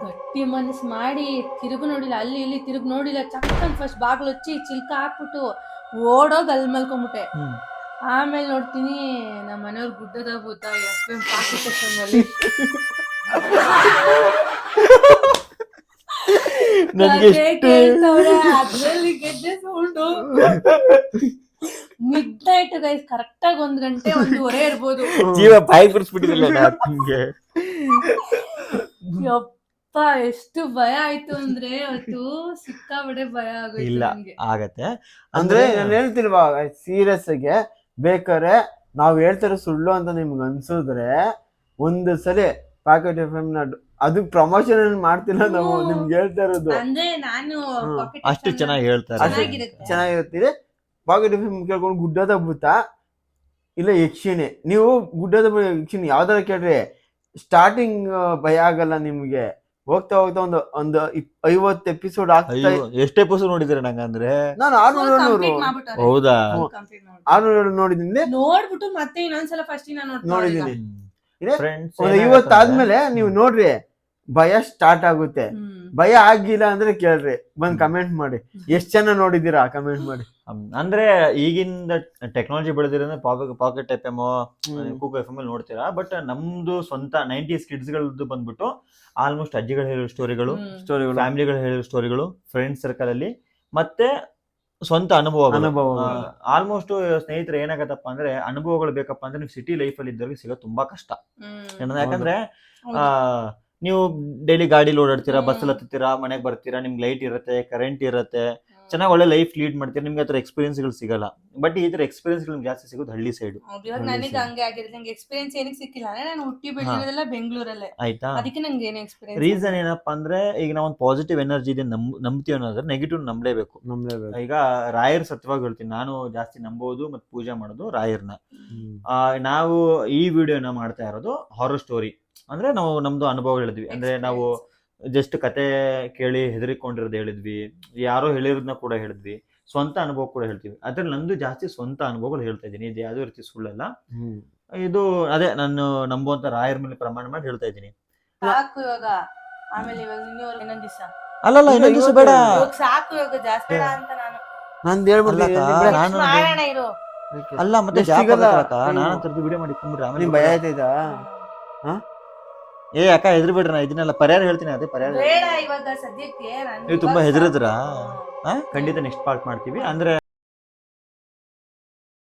Speaker 2: ಗಟ್ಟಿ ಮನಸ್ಸು ಮಾಡಿ ತಿರುಗು ನೋಡಿಲ್ಲ, ಅಲ್ಲಿ ಇಲ್ಲಿ ತಿರುಗಿ ನೋಡಿಲ್ಲ, ಚಕ್ಕಂತ ಫಸ್ಟ್ ಬಾಗ್ಲು ಹಚ್ಚಿ ಚಿಲ್ಕ ಹಾಕ್ಬಿಟ್ಟು ಓಡೋಗಿ ಅಲ್ಲಿ ಮಲ್ಕೊಂಬಿಟ್ಟೆ. ಆಮೇಲೆ ನೋಡ್ತೀನಿ ನಮ್ಮ ಮನೆಯವ್ರು ಗುಡ್ಡದ ಭೂತ FM ಪಾಕಿಟ್ ಅಲ್ಲಿ ಕೇಳ್ತವ್ರೆ, ಅದ್ರಲ್ಲಿ ಗೆಜ್ಜೆ sound. Mid night guys, correct ಆಗಿ 1 ಗಂಟೆ 1:30 ಇರ್ಬೋದು.
Speaker 1: ಜೀವ ಬಾಯಿ ಬಿಡಿಸ್ಬಿಟ್ಟಿರಲ್ಲ ನಿಮ್ಗೆ.
Speaker 2: ಯಪ್ಪ ಎಷ್ಟು ಭಯ ಆಯ್ತು ಅಂದ್ರೆ ಅವತ್ತು ಸಿಕ್ಕಾಬಡೆ ಭಯ ಆಗೋಯ್ತು
Speaker 1: ಇಲ್ಲ
Speaker 2: ನಂಗೆ.
Speaker 1: ಆಗತ್ತೆ
Speaker 3: ಅಂದ್ರೆ ನಾನು ಹೇಳ್ತಿಲ್ವಾ, ಸೀರಿಯಸ್ ಆಗಿ ಬೇಕಾರೆ ನಾವ್ ಹೇಳ್ತಾರ ಸುಳ್ಳು ಅಂತ ನಿಮ್ಗೆ ಅನ್ಸಿದ್ರೆ ಒಂದು ಸಲ ಪಾಕೆಟ್ FM ಅದು ಪ್ರಮೋಷನ್ ಮಾಡ್ತಿಲ್ಲ ನಾವು, ನಿಮ್ಗೆ ಹೇಳ್ತಾ ಇರೋದು.
Speaker 2: ಅಂದ್ರೆ ನಾನು Pocket
Speaker 1: ಅಷ್ಟು
Speaker 2: FM
Speaker 1: ಚೆನ್ನಾಗಿ ಹೇಳ್ತಾರೆ.
Speaker 2: ಚೆನ್ನಾಗಿರುತ್ತೆ.
Speaker 3: ಚೆನ್ನಾಗಿರ್ತೀರಿ. ಪಾಕೆಟ್ FM ಕೇಳ್ಕೊಂಡು ಗುಡ್ಡದ ಭೂತ ಇಲ್ಲ ಯಕ್ಷಿಣಿ, ನೀವು ಗುಡ್ಡದ ಯಕ್ಷಿಣಿ ಯಾವ್ದಾರ ಕೇಳ್ರಿ, ಸ್ಟಾರ್ಟಿಂಗ್ ಭಯ ಆಗಲ್ಲ ನಿಮ್ಗೆ. ಹೋಗ್ತಾ ಒಂದು 50 ಎಪಿಸೋಡ್ ಆಗ್ತಾ.
Speaker 1: ಎಷ್ಟು ಎಪಿಸೋಡ್ ನೋಡಿದ್ರೆ ನಂಗಂದ್ರೆ
Speaker 3: ನಾನು 600
Speaker 1: ಹೌದಾ?
Speaker 3: 600 ನೋಡಿದ್ದೀನಿ.
Speaker 2: ನೋಡ್ಬಿಟ್ಟು ಮತ್ತೆ ಇನ್ನೊಂದ್ಸಲ ಫಸ್ಟ್
Speaker 3: ನೋಡಿದೀನಿ.
Speaker 1: ಫ್ರೆಂಡ್ಸ್
Speaker 3: ಒಂದು 50 ಆದ್ಮೇಲೆ ನೀವು ನೋಡ್ರಿ ಭಯ ಸ್ಟಾರ್ಟ್ ಆಗುತ್ತೆ. ಭಯ ಆಗಿಲ್ಲ ಅಂದ್ರೆ ಕೇಳ್ರಿ, ಬಂದ್ ಕಮೆಂಟ್ ಮಾಡಿ, ಎಷ್ಟ್ ಜನ ನೋಡಿದೀರಾ ಕಮೆಂಟ್ ಮಾಡಿ.
Speaker 1: ಅಂದ್ರೆ ಈಗಿಂದ ಟೆಕ್ನಾಲಜಿ ಬೆಳೆದಿರೋದ್ರೆ ಪಾಕೆಟ್ FM ಕೂಗು FM ಅಲ್ಲಿ ನೋಡ್ತೀರಾ. ಬಟ್ ನಮ್ದು ಸ್ವಂತ 90s ಕಿಡ್ಸ್ ಗಳದ್ದು ಬಂದ್ಬಿಟ್ಟು ಆಲ್ಮೋಸ್ಟ್ ಅಜ್ಜಿಗಳು ಹೇಳಿರೋ ಸ್ಟೋರಿಗಳು, ಫ್ಯಾಮಿಲಿಗಳು ಹೇಳಿರೋ ಸ್ಟೋರಿಗಳು, ಫ್ರೆಂಡ್ಸ್ ಸರ್ಕಲ್ ಅಲ್ಲಿ, ಮತ್ತೆ ಸ್ವಂತ ಅನುಭವ. ಆಲ್ಮೋಸ್ಟ್ ಸ್ನೇಹಿತರೆ ಏನಾಗತ್ತಪ್ಪ ಅಂದ್ರೆ, ಅನುಭವಗಳು ಬೇಕಪ್ಪ ಅಂದ್ರೆ ನೀವು ಸಿಟಿ ಲೈಫ್ ಅಲ್ಲಿ ಇದ್ದವ್ರಿಗೆ ಸಿಗೋದು ತುಂಬಾ ಕಷ್ಟ. ಯಾಕಂದ್ರೆ ನೀವು ಡೈಲಿ ಗಾಡಿಲಿ ಓಡಾಡ್ತೀರಾ, ಬಸ್ಸಲ್ಲಿ ಹತ್ತೀರಾ, ಮನೆಗೆ ಬರ್ತೀರಾ, ನಿಮ್ಗೆ ಲೈಟ್ ಇರುತ್ತೆ, ಕರೆಂಟ್ ಇರುತ್ತೆ, ಚೆನ್ನಾಗಿ ಒಳ್ಳೆ ಲೈಫ್ ಲೀಡ್ ಮಾಡ್ತೀರಾ, ನಿಮ್ಗೆ ಆ ಥರ ಎಕ್ಸ್ಪೀರಿಯನ್ಸ್ಗಳು ಸಿಗಲ್ಲ. ಬಟ್ ಈ ಥರ ಎಕ್ಸ್ಪೀರಿಯನ್ಸ್ಗಳು ಜಾಸ್ತಿ ಸಿಗೋದು ಹಳ್ಳಿ ಸೈಡ್.
Speaker 2: ನನಗೆ ಹಂಗೆ ಆಗಿರುತ್ತೆ, ನಂಗೆ ಎಕ್ಸ್ಪೀರಿಯನ್ಸ್ ಏನಕ್ಕೆ ಸಿಕ್ಕಿಲ್ಲ ಅಂದ್ರೆ ನಾನು ಹುಟ್ಟಿ ಬೆಳೆದಿರೋದೆಲ್ಲ ಬೆಂಗಳೂರಲ್ಲೇ,
Speaker 1: ಆಯ್ತಾ?
Speaker 2: ಅದಕ್ಕೆ ನಂಗೆ ಏನು ಎಕ್ಸ್ಪೀರಿಯನ್ಸ್.
Speaker 1: ರೀಸನ್ ಏನಪ್ಪಾ ಅಂದ್ರೆ, ಈಗ ನಾವು ಒಂದು ಪಾಸಿಟಿವ್ ಎನರ್ಜಿ ಇದೆ ನಂಬ್ತೀವಿ ಅನ್ನೋದ್ರೆ ನೆಗೆಟಿವ್ ನಂಬಲೇಬೇಕು. ಈಗ ರಾಯರ್ ಸತ್ಯವಾಗಿ ಹೇಳ್ತೀನಿ, ನಾನು ಜಾಸ್ತಿ ನಂಬೋದು ಮತ್ತು ಪೂಜೆ ಮಾಡೋದು ರಾಯರ್ನ. ನಾವು ಈ ವಿಡಿಯೋನ ಮಾಡ್ತಾ ಇರೋದು ಹಾರರ್ ಸ್ಟೋರಿ. ಅಂದ್ರೆ ನಾವು ನಮ್ದು ಅನುಭವ ಹೇಳಿದ್ವಿ. ಅಂದ್ರೆ ನಾವು ಜಸ್ಟ್ ಕತೆ ಕೇಳಿ ಹೆದರಿಕೊಂಡಿರೋದು ಹೇಳಿದ್ವಿ, ಯಾರೋ ಹೇಳಿರೋದನ್ನ ಕೂಡ ಹೇಳಿದ್ವಿ, ಸ್ವಂತ ಅನುಭವ ಕೂಡ ಹೇಳ್ತೀವಿ. ಅದ್ರಲ್ಲಿ ನಂದು ಜಾಸ್ತಿ ಸ್ವಂತ ಅನುಭವಗಳು ಹೇಳ್ತಾ ಇದ್ದೀನಿ, ಇದು ಯಾವುದೇ ರೀತಿ ಸುಳ್ಳಲ್ಲ. ಇದು ಅದೇ ನಾನು ನಂಬುವಂತ ರಾಯರ್ ಮೇಲೆ ಪ್ರಮಾಣ ಮಾಡಿ ಹೇಳ್ತಾ ಇದ್ದೀನಿ.
Speaker 2: ಸಾಕು ಇವಾಗ, ಆಮೇಲೆ ಇವಾಗ ಇನ್ನೊಂದ್ ದಿವಸ
Speaker 1: ಅಲ್ಲಲ್ಲ, ಇನ್ನೊಂದ್ ದಿವಸ ಬೇಡ,
Speaker 2: ಸಾಕು ಇವಾಗ ಜಾಸ್ತಿ ಬೇಡ ಅಂತ
Speaker 3: ನಂದು ಹೇಳ್ಬಿಡ್ತೀನಿ.
Speaker 2: ಮಾಡೋಣ ಇರು.
Speaker 1: ಅಲ್ಲ ಮತ್ತೆ ನಾನು ತರದ್ದು ವಿಡಿಯೋ ಮಾಡಿ ಇಟ್ಕೊಂಡ್ಬಿಡ್ರಿ. ಆಮೇಲೆ
Speaker 3: ಭಯ ಆಯ್ತೈತಾ?
Speaker 1: ಅಕ್ಕ ಹೆದರ್ಬಿಡ್ರಿ, ನಾ ಇದನ್ನೆಲ್ಲ ಪರಿಹಾರ ಹೇಳ್ತೀನಿ. ಅದೇ ಪರಿಹಾರ.
Speaker 2: ಬೇಡ ಇವಾಗ ಸದ್ಯಕ್ಕೆ.
Speaker 1: ನೀವು ತುಂಬಾ ಹೆದರಿದ್ರಾ? ಖಂಡಿತ ನೆಕ್ಸ್ಟ್ ಪಾರ್ಟ್ ಮಾಡ್ತೀವಿ. ಅಂದ್ರೆ